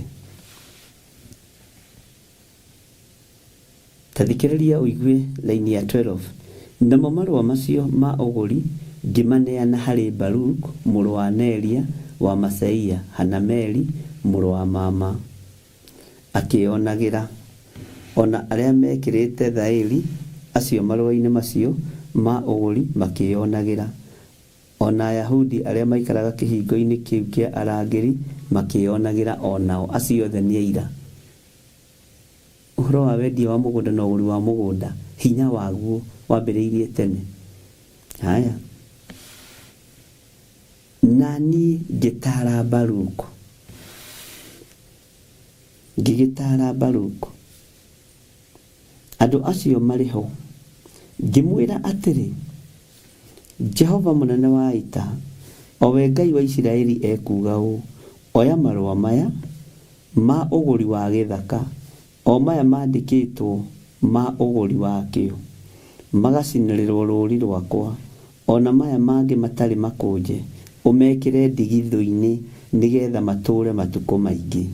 Tathikĩrĩria ũigue laini ya 12. Namo marũa macio ma ũgũri ngĩmaneana harĩ Baruk mũrũ wa Neria wa Maseia, Hanameli mũrũ wa mama akĩonagĩra, ona arĩa mekĩrĩte thaĩri acio marũa-inĩ macio ma ũgũri makĩonagĩra, ona Ayahudi arĩa maikaraga kĩhingo-inĩ kĩu kĩa arangĩri makĩonagĩra onao. Acio othe nĩ aira. Ũhoro wa wendia wa mũgũnda na ũgũri wa mũgũnda, hinya waguo wambĩrĩirie tene. Haya, nani ngĩtara Baruku, ngĩgĩtara Baruku andũ acio marĩ ho, ngĩmwĩra atĩrĩ, Jehova mũnene wa ita, o we Ngai wa Isiraeli ekuga ũũ, oya marũa maya ma ũgũri wa gĩthaka, o maya mandĩkĩtwo ma ũgũri wakĩo, magacinĩrĩrwo rũũri rwakwa, ona maya mangĩ matarĩ makũnje, ũmekĩre ndigithũ-inĩ nĩgetha matũũre matukũ maingĩ.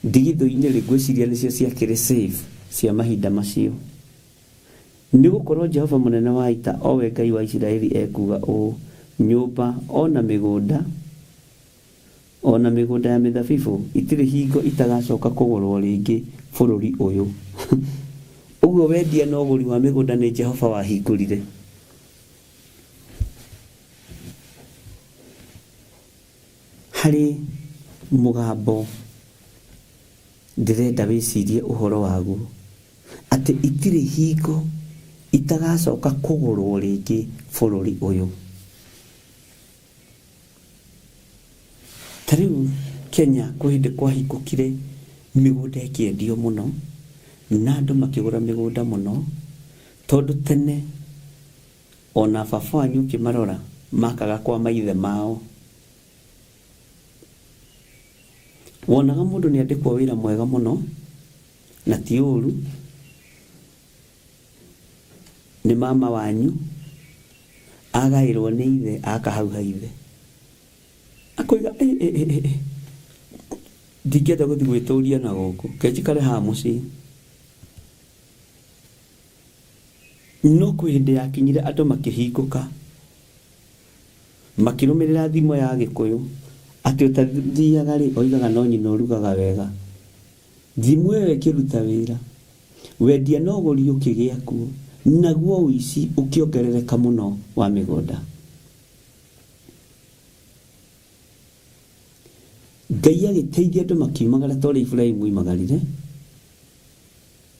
Ndigithũ-inĩ ngwĩciria nĩcio ciakĩrĩ safe cia mahinda macio. Nĩ gũkorwo Jehova mũnene wa ita, owe Ngai wa Isiraeli, ekuga ũũ: nyũmba ona mĩgũnda ya mĩthabibũ itirĩ hingo itagacoka kũgũrwo rĩngĩ bũrũri ũyũ. Ũguo wendia na ũgũri wa mĩgũnda nĩ Jehova wahingũrire. Harĩ mũgambo ndĩrenda wĩcirie ũhoro waguo, atĩ itirĩ hingo itagacoka kũgũrwo rĩngĩ bũrũri ũyũ. Tarĩu Kenya kwĩ hĩndĩ kwahingũkire mĩgũnda ĩkĩendio mũno, na andũ makĩgũra mĩgũnda mũno, tondũ tene ona baba wanyu ũkĩmarora makaga kwa maithe mao. Wonaga mũndũ nĩ andĩkwo wĩra mwega mũno, na ti ũru, nĩ mama wanyu agaĩrwo nĩ ithe akahauha ithe, akoiga ndingĩenda gũthiĩ gwĩtũria na gũkũ, kenjikare haha mũciĩ. No kwĩ hĩndĩ yakinyire andũ makĩhingũka, makĩrũmĩrĩra thimo ya Gĩkũyũ, atĩ ũtathiaga rĩ, oigaga no nyina ũrugaga wega. Thimo ĩyo ĩkĩruta wĩra, wendia na ũgũri ũkĩgĩa kuo, naguo ũici ũkĩongerereka mũno wa mĩgũnda. Ngai agĩteithia andũ makiumagara ta ũrĩa Iburahĩmu oimagarire,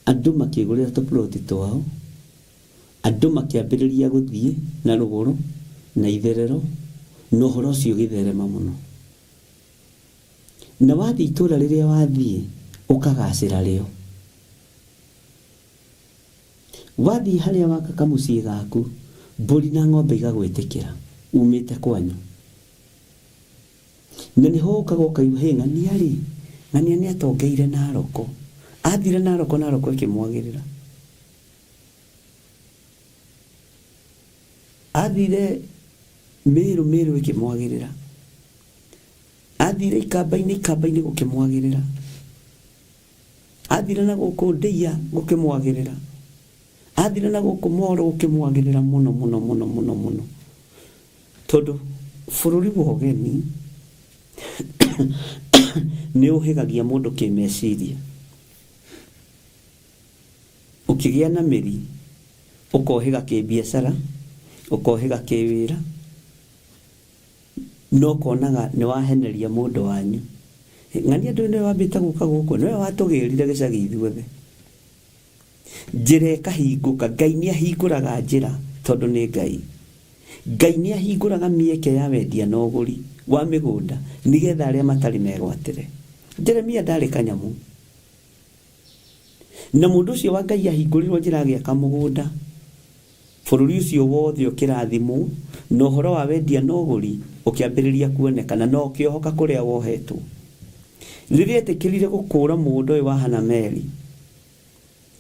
andũ makĩgũrĩra tũploti twao, andũ makĩambĩrĩria gũthiĩ na rũgũrũ na itherero, na ũhoro ũcio ũgĩtherema mũno. Na wathiĩ itũũra rĩrĩa wathiĩ ũkagacĩra rĩo. Wathiĩ harĩa waka kamũciĩ gaku, mbũri na ng'ombe igagwĩtĩkĩra umĩte kwanyu. Na nĩho ũkaga ũkaiga ng'ania nĩ atongeire Naroko. Athire Naroko ĩkĩmwagĩrĩra. Athire Meru ĩkĩmwagĩrĩra. Athire ikamba-inĩ gũkĩmwagĩrĩra. Athire na gũkũ Ndeiya gũkĩmwagĩrĩra. Athire na gũkũ Moro gũkĩmwagĩrĩra mũno. Tondũ bũrũri wa ũgeni nĩ ũhĩgagia mũndũ kĩmeciria. Ũkĩgĩa na mĩri, ũkohĩga kĩbiacara, ũkohĩga kĩwĩra, no konaga nĩ waheneria mũndũ wanyu. Ng'ania ndũĩ nĩwe wambĩte gũka gũkũ, nĩwe watũgĩrire gĩcagi ithuothe. Njĩra ĩkahingũka, Ngai nĩ ahingũraga njĩra tondũ nĩ Ngai. Ngai nĩ ahingũraga mĩeke ya wendia na ũgũri wa mĩgũnda nĩgetha arĩa matarĩ megwatĩre. Jeremia ndarĩ kanyamũ. Na mũndũ ũcio wa Ngai ahingũrirwo njĩra agĩaka mũgũnda. Bũrũri ũcio wothe ũkĩrathimwo, na ũhoro wa wendia na ũgũri ũkĩambĩrĩria kuonekana, na ũkĩohoka kũrĩa wohetwo. Rĩrĩa etĩkĩrire gũkũũra mũgũnda ũyũ wa Hanameli,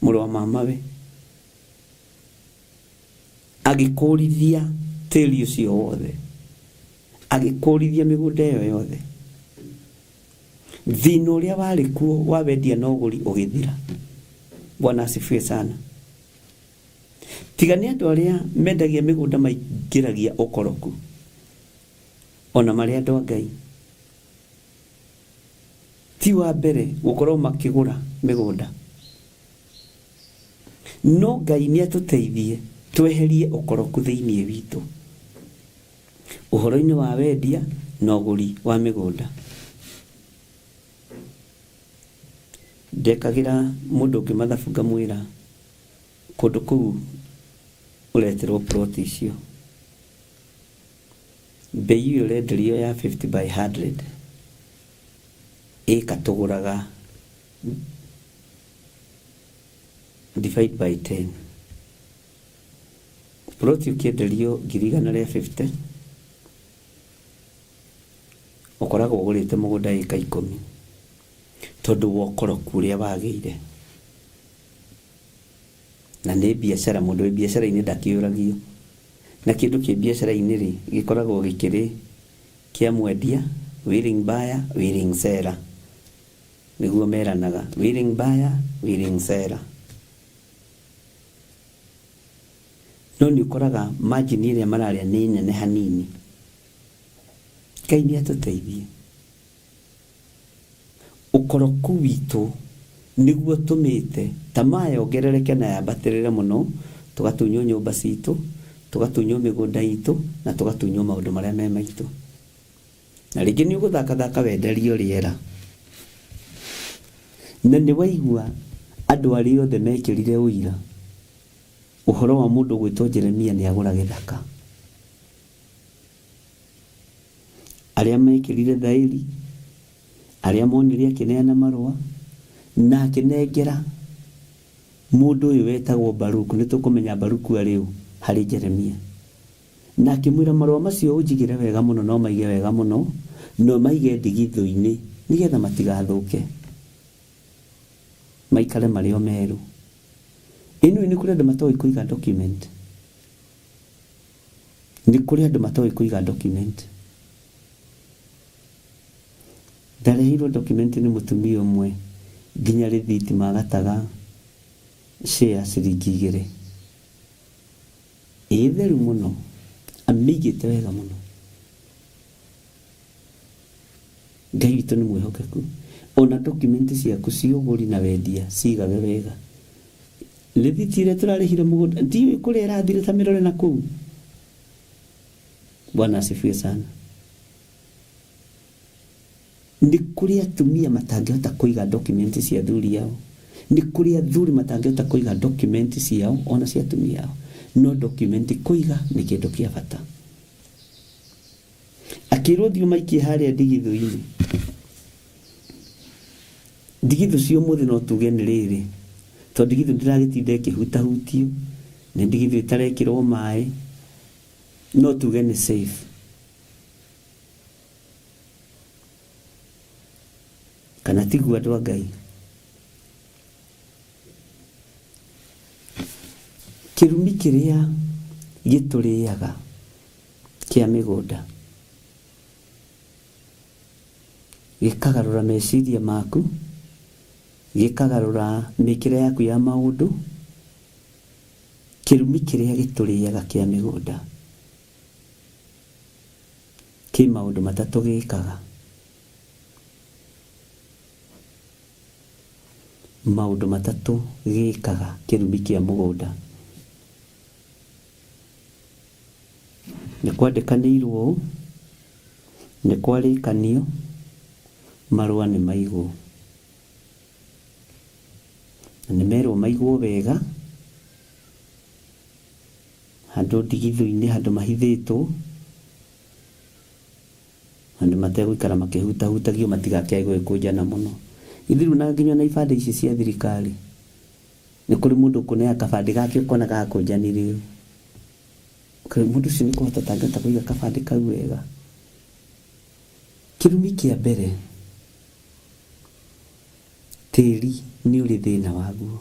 mũrũ wa mamawe, agĩkũrithia tĩri ũcio wothe, agĩkũrithia mĩgũnda ĩyo yothe. Thĩna ũrĩa warĩ kuo wa wendia na ũgũri ũgĩthira. Bwana asifiwe sana. Tiga nĩ andũ arĩa mendagia mĩgũnda maingĩragia ũkoroku, ona marĩ andũ a Ngai. Ti wa mbere gũkorwo makĩgũra mĩgũnda. No Ngai nĩ atũteithie tweherie ũkoroku thĩinĩ witũ, ũhoro-inĩ wa wendia na ũgũri wa mĩgũnda. Ndekagĩra mũndũ ũngĩ mathabu ngamwĩra kũndũ kũu ũreterwo ploti icio, bei ĩyo ũrenderio ya 50 by 100 ĩka tũgũraga divide by 10. Ploti ũkĩenderio 150 ũkoragwo ũgũrĩte mũgũnda ĩka 10 tondũ wa ũkoroku ũrĩa wagĩire. na nĩ biacara, mũndũ wĩ biacara-inĩ ndakĩũragio, na kĩndũ kĩ biacara-inĩ rĩ gĩkoragwo gĩkĩrĩ kĩa mwendia, willing buyer, willing seller, nĩguo meranaga, willing buyer, willing seller. No nĩ ũkoraga margin ĩrĩa mararĩa nĩ nene hanini. Ngai nĩ atũteithie. Ũkoroku witũ nĩguo tũmĩte tamaa yongerereke na yambatĩrĩre mũno, tũgatunywo nyũmba citũ, tũgatunywo mĩgũnda itũ, na tũgatunywo maũndũ marĩa me maitũ. Na rĩngĩ nĩ ũgũthaka wenderio rĩera, na nĩ waigua andũ arĩa othe mekĩrire ũira ũhoro wa mũndũ gwĩtwo Jeremia nĩ agũra gĩthaka, arĩa mekĩrire thaĩri, arĩa monire akĩneana marũa na akĩnengera mũndũ ũyũ wetagwo Baruku. Nĩ tũkũmenya Baruku arĩ ũ harĩ Jeremia, na akĩmwĩra marũa macio ũnjigĩre wega mũno, no maige wega mũno, no maige ndigithũ-inĩ nĩgetha matigathũke, maikare marĩ o meru. Ĩno nĩ kũrĩ andũ matoĩ kũiga document, nĩ kũrĩ andũ matoĩ kũiga document. Ndarehirwo document nĩ mũtumia ũmwe nginya rĩthiti magataga share ciringi 2. Theru mũno, amĩigĩte wega mũno. Ngai witũ nĩ mwĩhokeku. Ona document ciaku cia ũgũri na wendia cigage wega. Rĩthiti ĩrĩa tũrarĩhire mũgũnda ndiũĩ kũrĩa ĩrathire ta mĩrore na kũu. Bwana asifiwe sana. Nĩ kũrĩ atumia matangĩhota kũiga document cia athuri yao, nĩ kũrĩ athuri matangĩhota kũiga document ciao ona cia atumia yao, no document kũiga nĩ kĩndũ kĩa bata. Akĩrwo thiĩ maikie harĩa ndigithũ-inĩ. Ndigithũ cio mũthĩ no tuge nĩ rĩrĩ, tondũ ndigithũ ndĩragĩtinda ĩkĩhutahutio, nĩ ndigithũ ĩtarekĩrwo maĩ, no tuge nĩ safe. Kana tiguo andũ a Ngai. Kĩrumi kĩrĩa gĩtũrĩaga kĩa mĩgũnda gĩkagarũra meciria maku, gĩkagarũra mĩkĩre yaku ya maũndũ. Kĩrumi kĩrĩa gĩtũrĩaga kĩa mĩgũnda kĩ maũndũ matatũ gĩkaga. Maũndũ matatũ gĩkaga kĩrumi kĩa mũgũnda. Nĩ kwandĩkanĩirwo, nĩ kwarĩkanio, marũa nĩ maigwo. Nĩ merwo maigwo wega, handũ ndigithũ-inĩ, handũ mahithĩtwo, handũ mategũikara makĩhutahutagio matigakĩaigwe kũnjana mũno. Ithiru na nginya na ibande ici cia thirikari, nĩ kũrĩ mũndũ kũneya kabande gake ũkona gakũnjanĩrĩyo. Mũndũ ũcio nĩ kũhota tangata kũiga kabande kau wega. Kĩrumi kĩa mbere, tĩri nĩ ũrĩ thĩna waguo.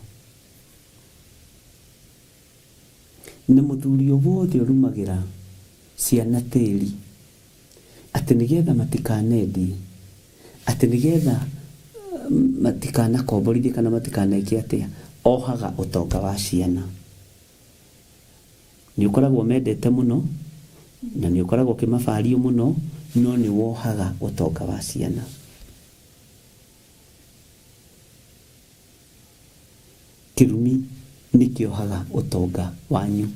Na mũthuri o wothe ũrumagĩra ciana tĩri, atĩ nĩgetha matikanendie, atĩ nĩgetha matikanakomborithie kana matikaneke atĩa, ohaga ũtonga wa ciana. Nĩ ũkoragwo mendete mũno, na nĩ ũkoragwo kĩmabario mũno, no nĩ wohaga ũtonga wa ciana. Kĩrumi nĩ kĩohaga ũtonga wanyu.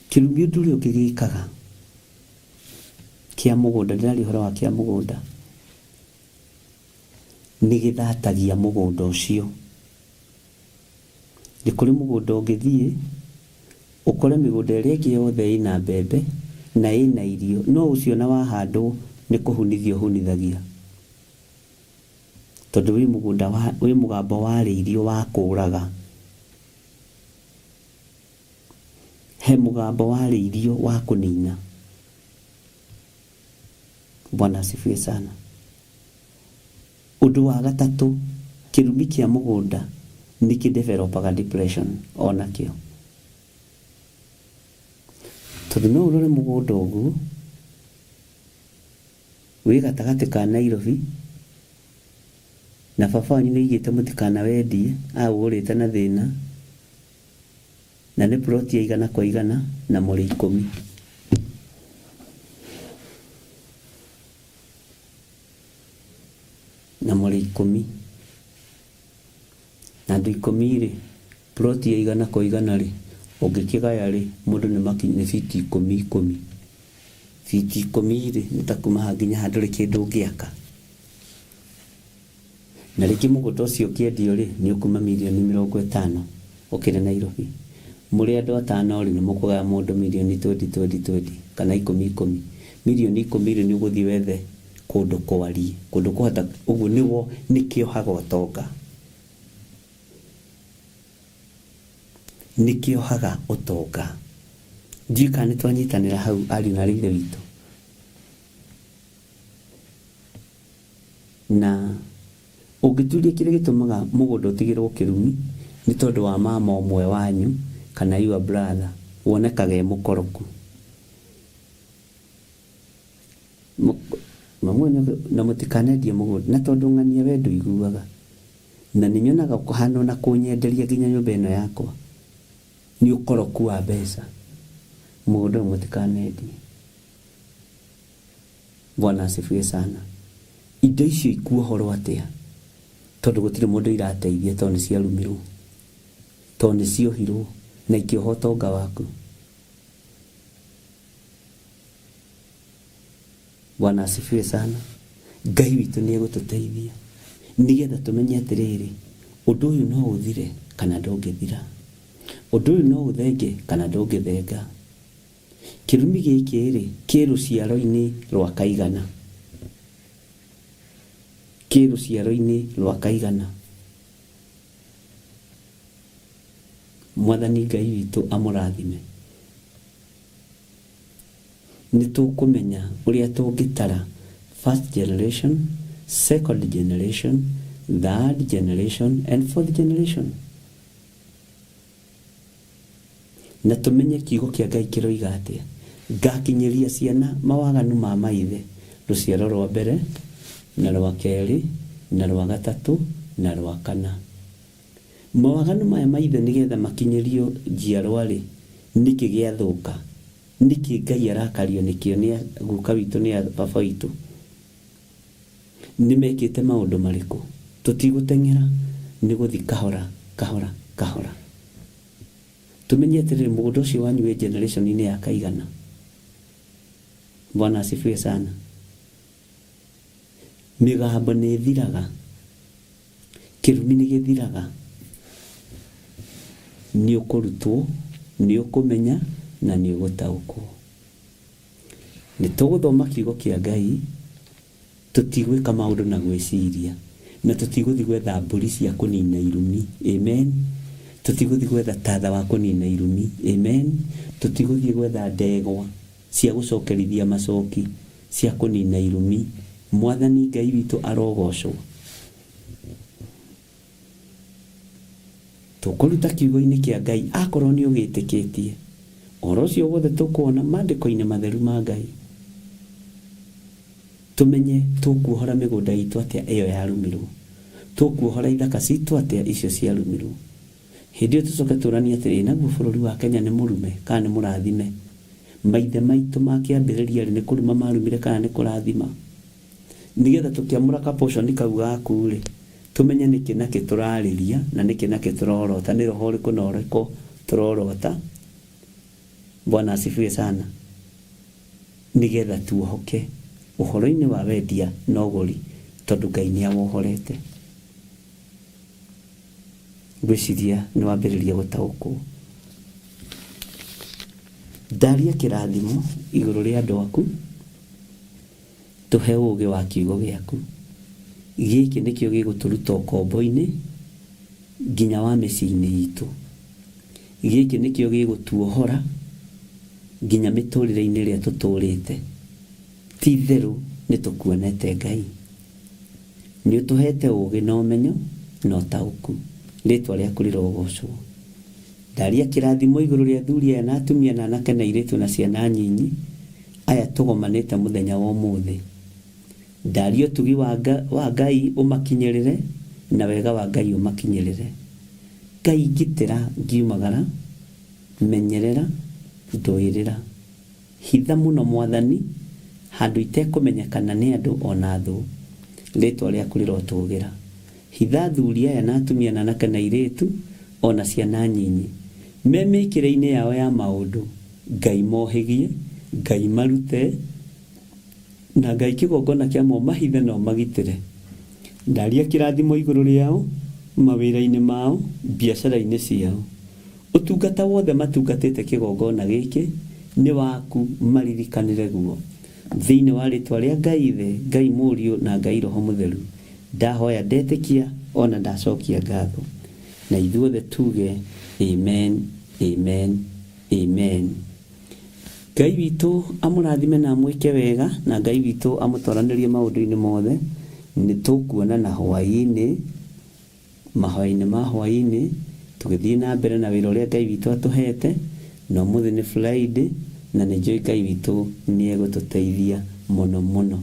Kĩrumi ũndũ ũrĩa ũngĩ gĩkaga kĩa mũgũnda, ndĩrarĩ ũhoro wa kĩa mũgũnda, nĩ gĩthatagia mũgũnda ũcio. Nĩ kũrĩ mũgũnda ũngĩthiĩ ũkore mĩgũnda ĩrĩa ĩngĩ yothe ĩna mbembe na ĩna irio, no ũcio na wahandwo nĩ kũhunithia ũhunithagia, tondũ wĩ mũgambo warĩirio wa kũũraga. He mũgambo warĩirio wa kũnina. Bwana asifiwe sana. Ũndũ wa gatatũ, kĩrumi kĩa mũgũnda niki developaga depression onakio tondu no urore mugunda uguo wi gatagati ka Nairobi na baba wanyu nĩigĩte mũtikana wendie agũrĩte na thĩna na nĩ plot ya 100 kwa 100 na mũrĩ 10 na mũrĩ 10 na andũ 10 rĩ plot ya 100 kwa 100 rĩ ũngĩkĩgaya rĩ mũndũ nĩ makinya fiti 10 fiti 10 rĩ nĩtakuma nginya handũ rĩ kĩndũ ũngĩaka na rĩngĩ mũgũnda ũcio ũkĩendio rĩ nĩ ũkuma milioni 50 ũkĩrĩ Nairobi mũrĩ andũ 5 rĩ nĩ mũkũgaya mũndũ milioni 20 kana 10 milioni 10 rĩ nĩ ũgũthiĩ wethe kũndũ kwarie kũndũ kũhota ũguo nĩwo nĩkĩohaga ũtonga nĩkĩohaga ũtonga njika nĩ twanyitanĩra hau ari na rĩithe witũ na ũngĩturia kĩrĩa gĩtũmaga mũgũnda ũtigĩrwo kĩrumi nĩ tondũ wa mama ũmwe wanyu kana your brother wonekaga e mũkoroku na mũtikanendie mũgũnda na tondũ ng'ania we ndũiguaga na nĩnyonaga kũhana na kũnyenderia nginya nyũmba ĩno yakwa nĩ ũkoroku wa mbeca mũgũnda mũtikanendie Bwana asifiwe sana indo icio ikuohorwo atĩa tondu gutire mundu irateithia tondu nĩ ciarumirwo tondu nĩ ciohirwo na ikioho ũtonga waku Bwana asifiwe sana Ngai witũ nĩ egũtũteithia nigetha tumenye atĩrĩrĩ ũndũ ũyũ no ũthire kana ndũngĩthira ũndũ ũyũ no ũthenge kana ndũngĩthenga kĩrumi gĩkĩ rĩ kĩ rũciaro-inĩ rwa kaigana kĩ rũciaro-inĩ rwa kaigana Mwathani Ngai witũ amũrathime nĩ tũkũmenya ũrĩa tũngĩtara first generation second generation third generation and fourth generation na tũmenye kiugo kĩa Ngai kĩroiga atĩa ngakinyĩria ciana mawaganu ma maithe rũciaro rwa mbere na rwa kerĩ na rwa gatatũ na rwa kana mawaganu maya maithe nĩgetha makinyĩrio njiarwa rĩ nĩkĩ gĩathũka nĩkĩ Ngai arakario nĩkĩo nĩ guka witũ nĩ baba witũ nĩmekĩte maũndũ marĩkũ tũtigũteng'era nĩ gũthi kahora kahora kahora tumenye atĩrĩrĩ mũgũnda ũcio wanyu wĩ generation-inĩ ya kaigana Bwana asifiwe sana mĩgambo nĩ thiraga kĩrumi nĩ gĩthiraga nĩ ũkũrutwo nĩ ũkũmenya na nĩ ũgũtaũkwo nĩ tũgũthoma kiugo kĩa Ngai tũtigwĩka maũndũ na gwĩciria na tũtigũthi gwetha mbũri cia kũnina irumi amen tũtigũthi gwetha tatha wa kũnina irumi amen tũtigũthi gwetha ndegwa cia gũcokerithia macoki cia kũnina irumi Mwathani Ngai witũ arogocwo tũkũruta kiugo-inĩ kĩa Ngai akorwo nĩ ũgĩtĩkĩtie ũhoro ũcio wothe tũkuona maandĩko-inĩ matheru ma Ngai tumenye tũkuohora mĩgũnda itũ atĩa ĩyo yarumirwo tũkuohora ithaka citũ atĩa icio ciarumirwo hĩndĩ ĩyo tũcoke tũranie atĩrĩ naguo bũrũri wa Kenya nĩ mũrume kana nĩ mũrathime maithe maitũ makĩambĩrĩria rĩ nĩ kũruma marumire kana nĩ kũrathima nigetha tũkĩamũra ka portion kau gaku rĩ tumenye nĩkĩ nakĩ tũrarĩria na nĩkĩ nakĩ tũrorota nĩ roho rĩkũ na rĩkũ tũrorota Bwana asifiwe sana nigetha tuohoke ũhoro-inĩ wa wendia na ũgũri tondũ Ngai nĩ awohorete gwĩciria nĩ wambĩrĩria gũtaũkwo ndaria kĩrathimo igũrũ rĩa andũ aku tũhe ũũgĩ wa kiugo gĩaku gĩkĩ nĩkĩo gĩgũtũruta ũkombo-inĩ nginya wa mĩciĩ-inĩ itũ gĩkĩ nĩkĩo gĩgũtuohora nginya mĩtũrĩre-inĩ ĩrĩa tũtũrĩte ti therũ nĩ tũkuonete Ngai nĩ ũtũhete ũũgĩ na ũmenyo na ũtaũku Ritwa rĩaku rĩrogocwo. Ndaria kĩrathimo igũrũ rĩa athuri aya na atumia na anake na airĩtu na ciana nyinyi aya tũgomanĩte mũthenya wa ũmũthĩ. Ndaria ũtugi wa Ngai ũmakinyĩrĩre na wega wa Ngai ũmakinyĩrĩre. Ngai ngitĩra ngiumagara, menyerera, ndũĩrĩra. Hitha mũno Mwathani handũ itekũmenyekana nĩ andũ ona thũ. Ritwa rĩaku rĩrotũgĩra. Hitha athuri aya na atumia na anake na airĩtu ona ciana nyinyi memĩkĩre-inĩ yao ya maũndũ. Ngai mohĩgie, Ngai marute, na Ngai kĩgongona kĩamo mahithe na ũmagitĩre. Ndaria kĩrathimo igũrũ rĩao, mawĩra-inĩ mao, biacara-inĩ ciao. Ũtungata wothe matungatĩte kĩgongona gĩkĩ nĩ waku, maririkanĩre guo. Thĩinĩ wa rĩtwa rĩa Ngai Ithe, Ngai Mũriũ na Ngai Roho Mũtheru, ndahoya ndetĩkia ona ndacokia ngatho. Na ithuothe tuge amen, amen, amen. Ngai witũ amũrathime na amwĩke wega, na Ngai witũ amũtoranĩrie maũndũ-inĩ mothe. Nĩ tũkuonana hwaĩ-inĩ, mahoya-inĩ ma hwaĩ-inĩ, tũgĩthiĩ na mbere na wĩra ũrĩa Ngai witũ atũhete. Na ũmũthĩ nĩ Friday, na nĩ njũĩ Ngai witũ nĩ egũtũteithia mũno mũno.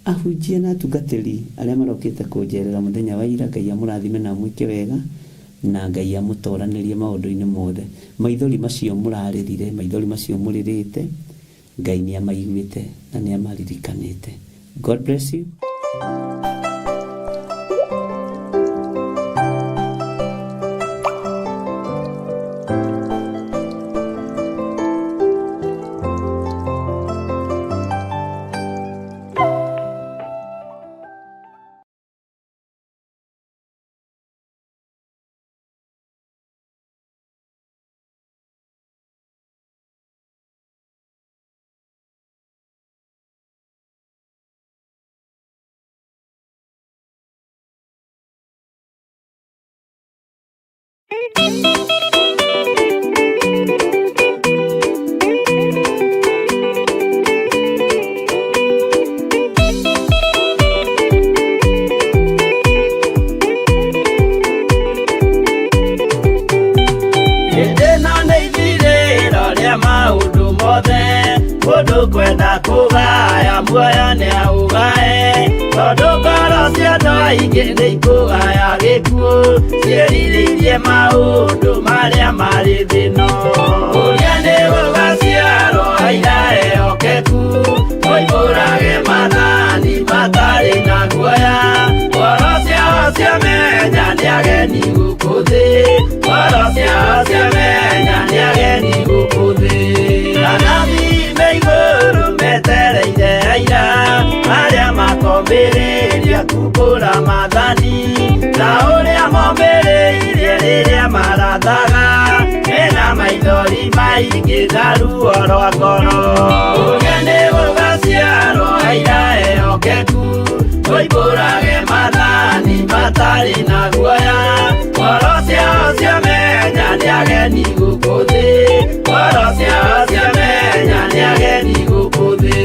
Ahunjia na atungatĩri arĩa marokĩte kũnjerera mũthenya wa ira, Ngai amũrathime na amwĩke wega, na Ngai amũtoranĩrie maũndũ-inĩ mothe. Maithori macio mũrarĩrire, maithori macio mũrĩrĩte, Ngai nĩ amaiguĩte na nĩ amaririkanĩte. God bless you. Mũndũ kwenda kũgaya muoyo nĩ aũgae, tondũ ngoro cia andũ aingĩ nĩ ikũgaya gĩkuũ, ciĩrirĩirie maũndũ marĩa marĩ thĩ-ĩno. Ũrĩa nĩ gũgaciarwo aira ehokeku, moimbũrage mathani matarĩ na guoya. Ngoro ciao ciamenya nĩ ageni gũkũ thĩ, ngoro ciao ciamenya nĩ ageni gũkũ thĩ. Igũrũ metereire aira arĩa makomĩrĩria kumbũra mathani, na ũrĩa momĩrĩirie rĩrĩa marathaga, mena maithori maingĩ na ruo rwa ngoro. Ũrĩa nĩ gũgaciarwo aira ehokeku, moimbũrage mathani matarĩ na guoya. Ngoro ciao ciamenya nĩ ageni gũkũ thĩ, ngoro ciao ciamenya nĩ ageni gũkũ thĩ.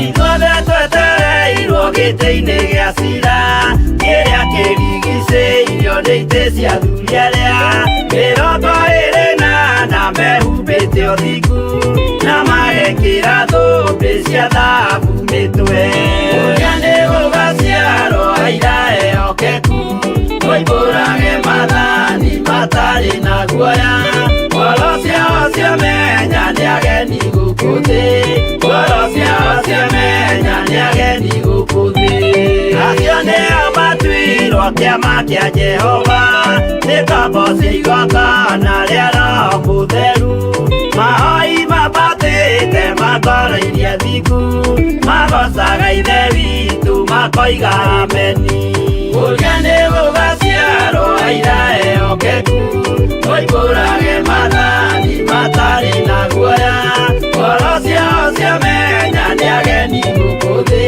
Ithuothe twetereirwo gĩtĩ-inĩ gĩa cira, kĩrĩa kĩrigicĩirio nĩ itĩ cia athuri arĩa mĩrongo ĩrĩ na mehumbĩte ũthingu, na magekĩra thũmbĩ cia thahabu mĩtwe. Ũrĩa nĩ gũgaciarwo aira ehokeku, moimbũrage mathani matarĩ na guoya. Ngoro ciao ciamenya nĩ ageni gũkũ thĩ, ngoro ciao ciamenya nĩ ageni gũkũ thĩ. Acio nĩo matuirwo kĩama kĩa Jehova, nĩ ngombo cia igongona rĩa Roho Mũtheru. Mahoi mabatĩte makoro-irie thingu, magocaga Ithe witũ makoiga ameni. Ũrĩa nĩ gũgaciarwo aira ehokeku, moimbũrage mathani matarĩ na guoya. Ngoro ciao ciamenya nĩ ageni gũkũ thĩ,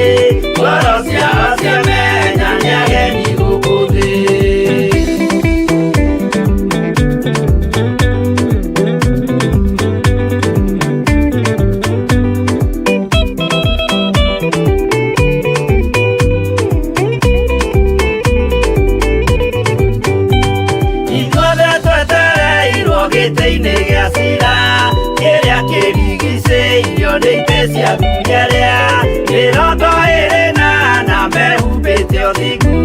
ngoro ciao ciamenya nĩ ageni gũkũ thĩ. gĩtĩ-inĩ gĩa cira kĩrĩa kĩrigicĩirio nĩ itĩ cia thunyaria 28 mehumbĩte ũthingu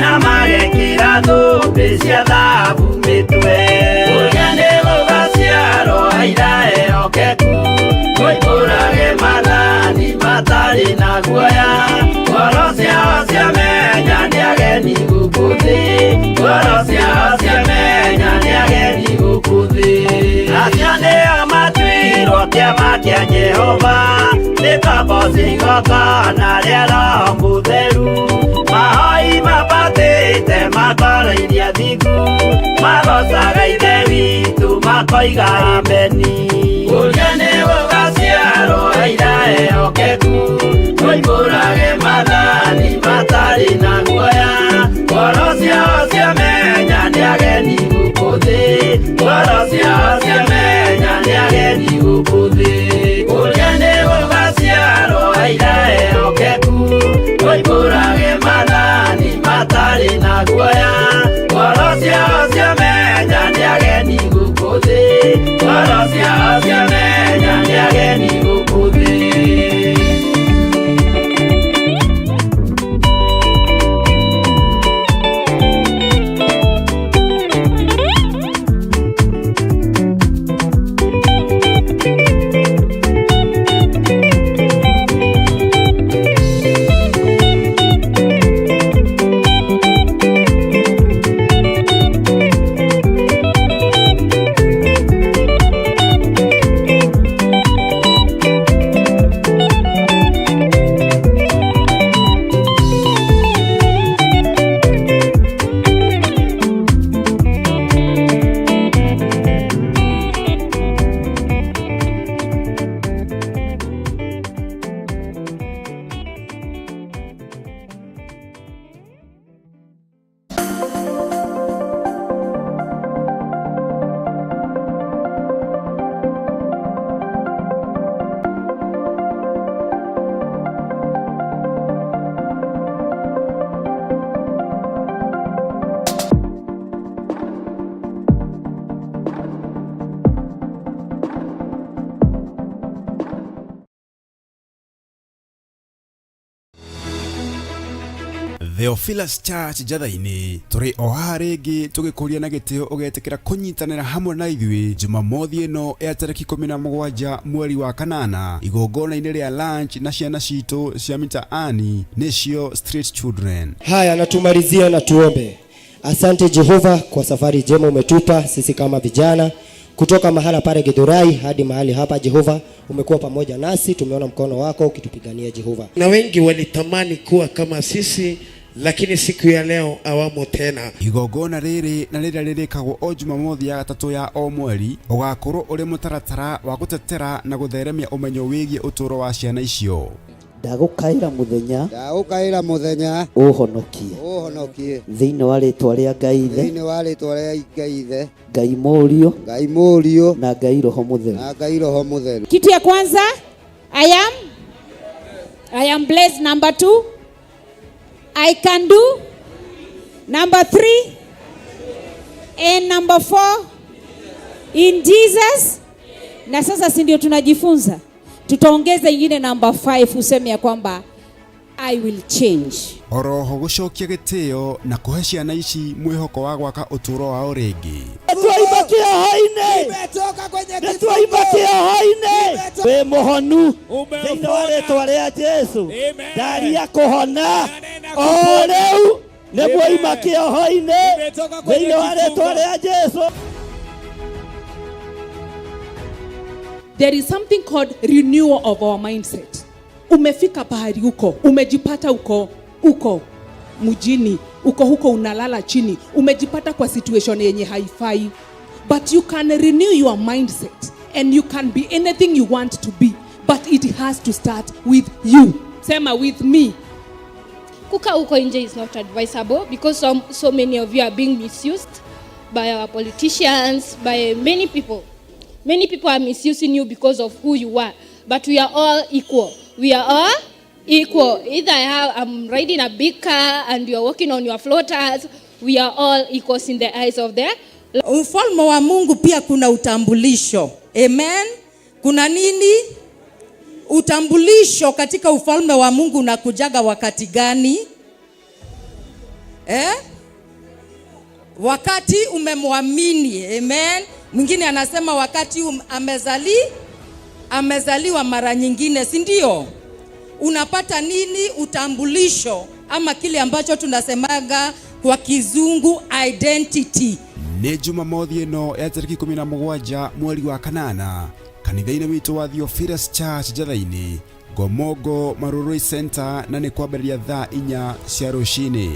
na magekĩra thũmbĩ cia thahabu mĩtwe. Ũrĩa nĩ gũgaciarwo aira ehokeku tũihũrage mathani matarĩ na guoya. Ngoro ciao ciamenya nĩ ageni gũkũ thĩ, ngoro ciao ciamenya nĩ ageni gũkũ thĩ. Acio nĩo matuirwo kĩama kĩa Jehova nĩ tombo cigongona rĩa Roho Mũtheru. Mahoi mabatĩte makoreirie thingu magocaga ithe witũ makoiga ameni. Ũrĩa nĩ gũgaciarwo aira ehokeku tũihũrage mathani matarĩ na guoya. Ngoro ciao ciamenya nĩ ageni gũkũ thĩ, ngoro ciao ciamenya nĩ ageni gũkũ thĩ. Ũrĩa nĩ gũgaciarwo aira ehokeku tũihũrage mathani matarĩ na guoya. Ngoro ciao ciamenya nĩ ageni gũkũ thĩ, ngoro ciao ciamenya nĩ ageni gũkũ thĩ. Theophilus Church Jathaini turi o haha ringi tugikuria na gitio ugetikira kunyitanira hamwe na ithui Jumamothi ino ya tariki 17 mweri wa kanana igongona-ini ria lunch na ciana citu cia mitaani nicio Street Children. Haya, natumalizia na tuombe. Asante Jehova kwa safari njema umetupa sisi kama vijana kutoka mahala pale Githurai hadi mahali hapa. Jehova, umekuwa pamoja nasi, tumeona mkono wako ukitupigania Jehova. Na wengi walitamani kuwa kama sisi, lakini siku ya leo awamo tena. Igongona riri na rĩrĩa rĩrĩkagwo o Jumamothi ya gatatu ya o mweri ugakorwo uri mutaratara wa gutetera na gutheremia umenyo wigie uturo wa ciana icio. Ndagukaira muthenya uhonokie thiini wa ritwa ria Ngai ithe Ngai Mũriũ na Ngai Roho Mũtheru. Kitu ya kwanza, I am blessed. Number 2, I can do. Number 3, and number 4, in Jesus. Na sasa si ndio tunajifunza, tutaongeza ingine number 5 useme ya kwamba I will change. Oroho gucokia gitio na kuhe ciana ici mwihoko wa gwaka uturo wao ringi. Tuibakia haine. Nimetoka kwenye kitu. Tuibakia haine. We mohonu. Thĩinĩ wa rĩtwa rĩa Jesu. Ndari ya kuhona. O rĩu nĩguo imakia haine. Thĩinĩ wa rĩtwa rĩa Jesu. There is something called renewal of our mindset. Umefika pahali uko, umejipata uko mjini, uko huko unalala chini, umejipata kwa situation yenye haifai, but you can renew your mindset and you can be anything you want to be, but it has to start with you. Sema with me. Kuka huko nje is not advisable because so many of you are being misused by our politicians, by many people. Many people are misusing you because of who you are, but we are all equal. We are all equal. Either I'm riding a big car and you're walking on your floaters, we are all equals in the eyes of the Ufalme wa Mungu pia kuna utambulisho. Amen. Kuna nini? Utambulisho katika ufalme wa Mungu unakujaga wakati gani? Wakati umemwamini. Amen. Mwingine anasema wakati amezaliwa mara nyingine, si ndio? Unapata nini? Utambulisho, ama kile ambacho tunasemaga kwa kizungu identity. Nĩ Jumamothi ĩno ya tariki 17 mweri wa kanana, kanitha-inĩ witũ wa Theophilus Church Njatha-inĩ, Gomongo Marurui Center, na nĩ kwambĩrĩria thaa 4 cia rũcinĩ.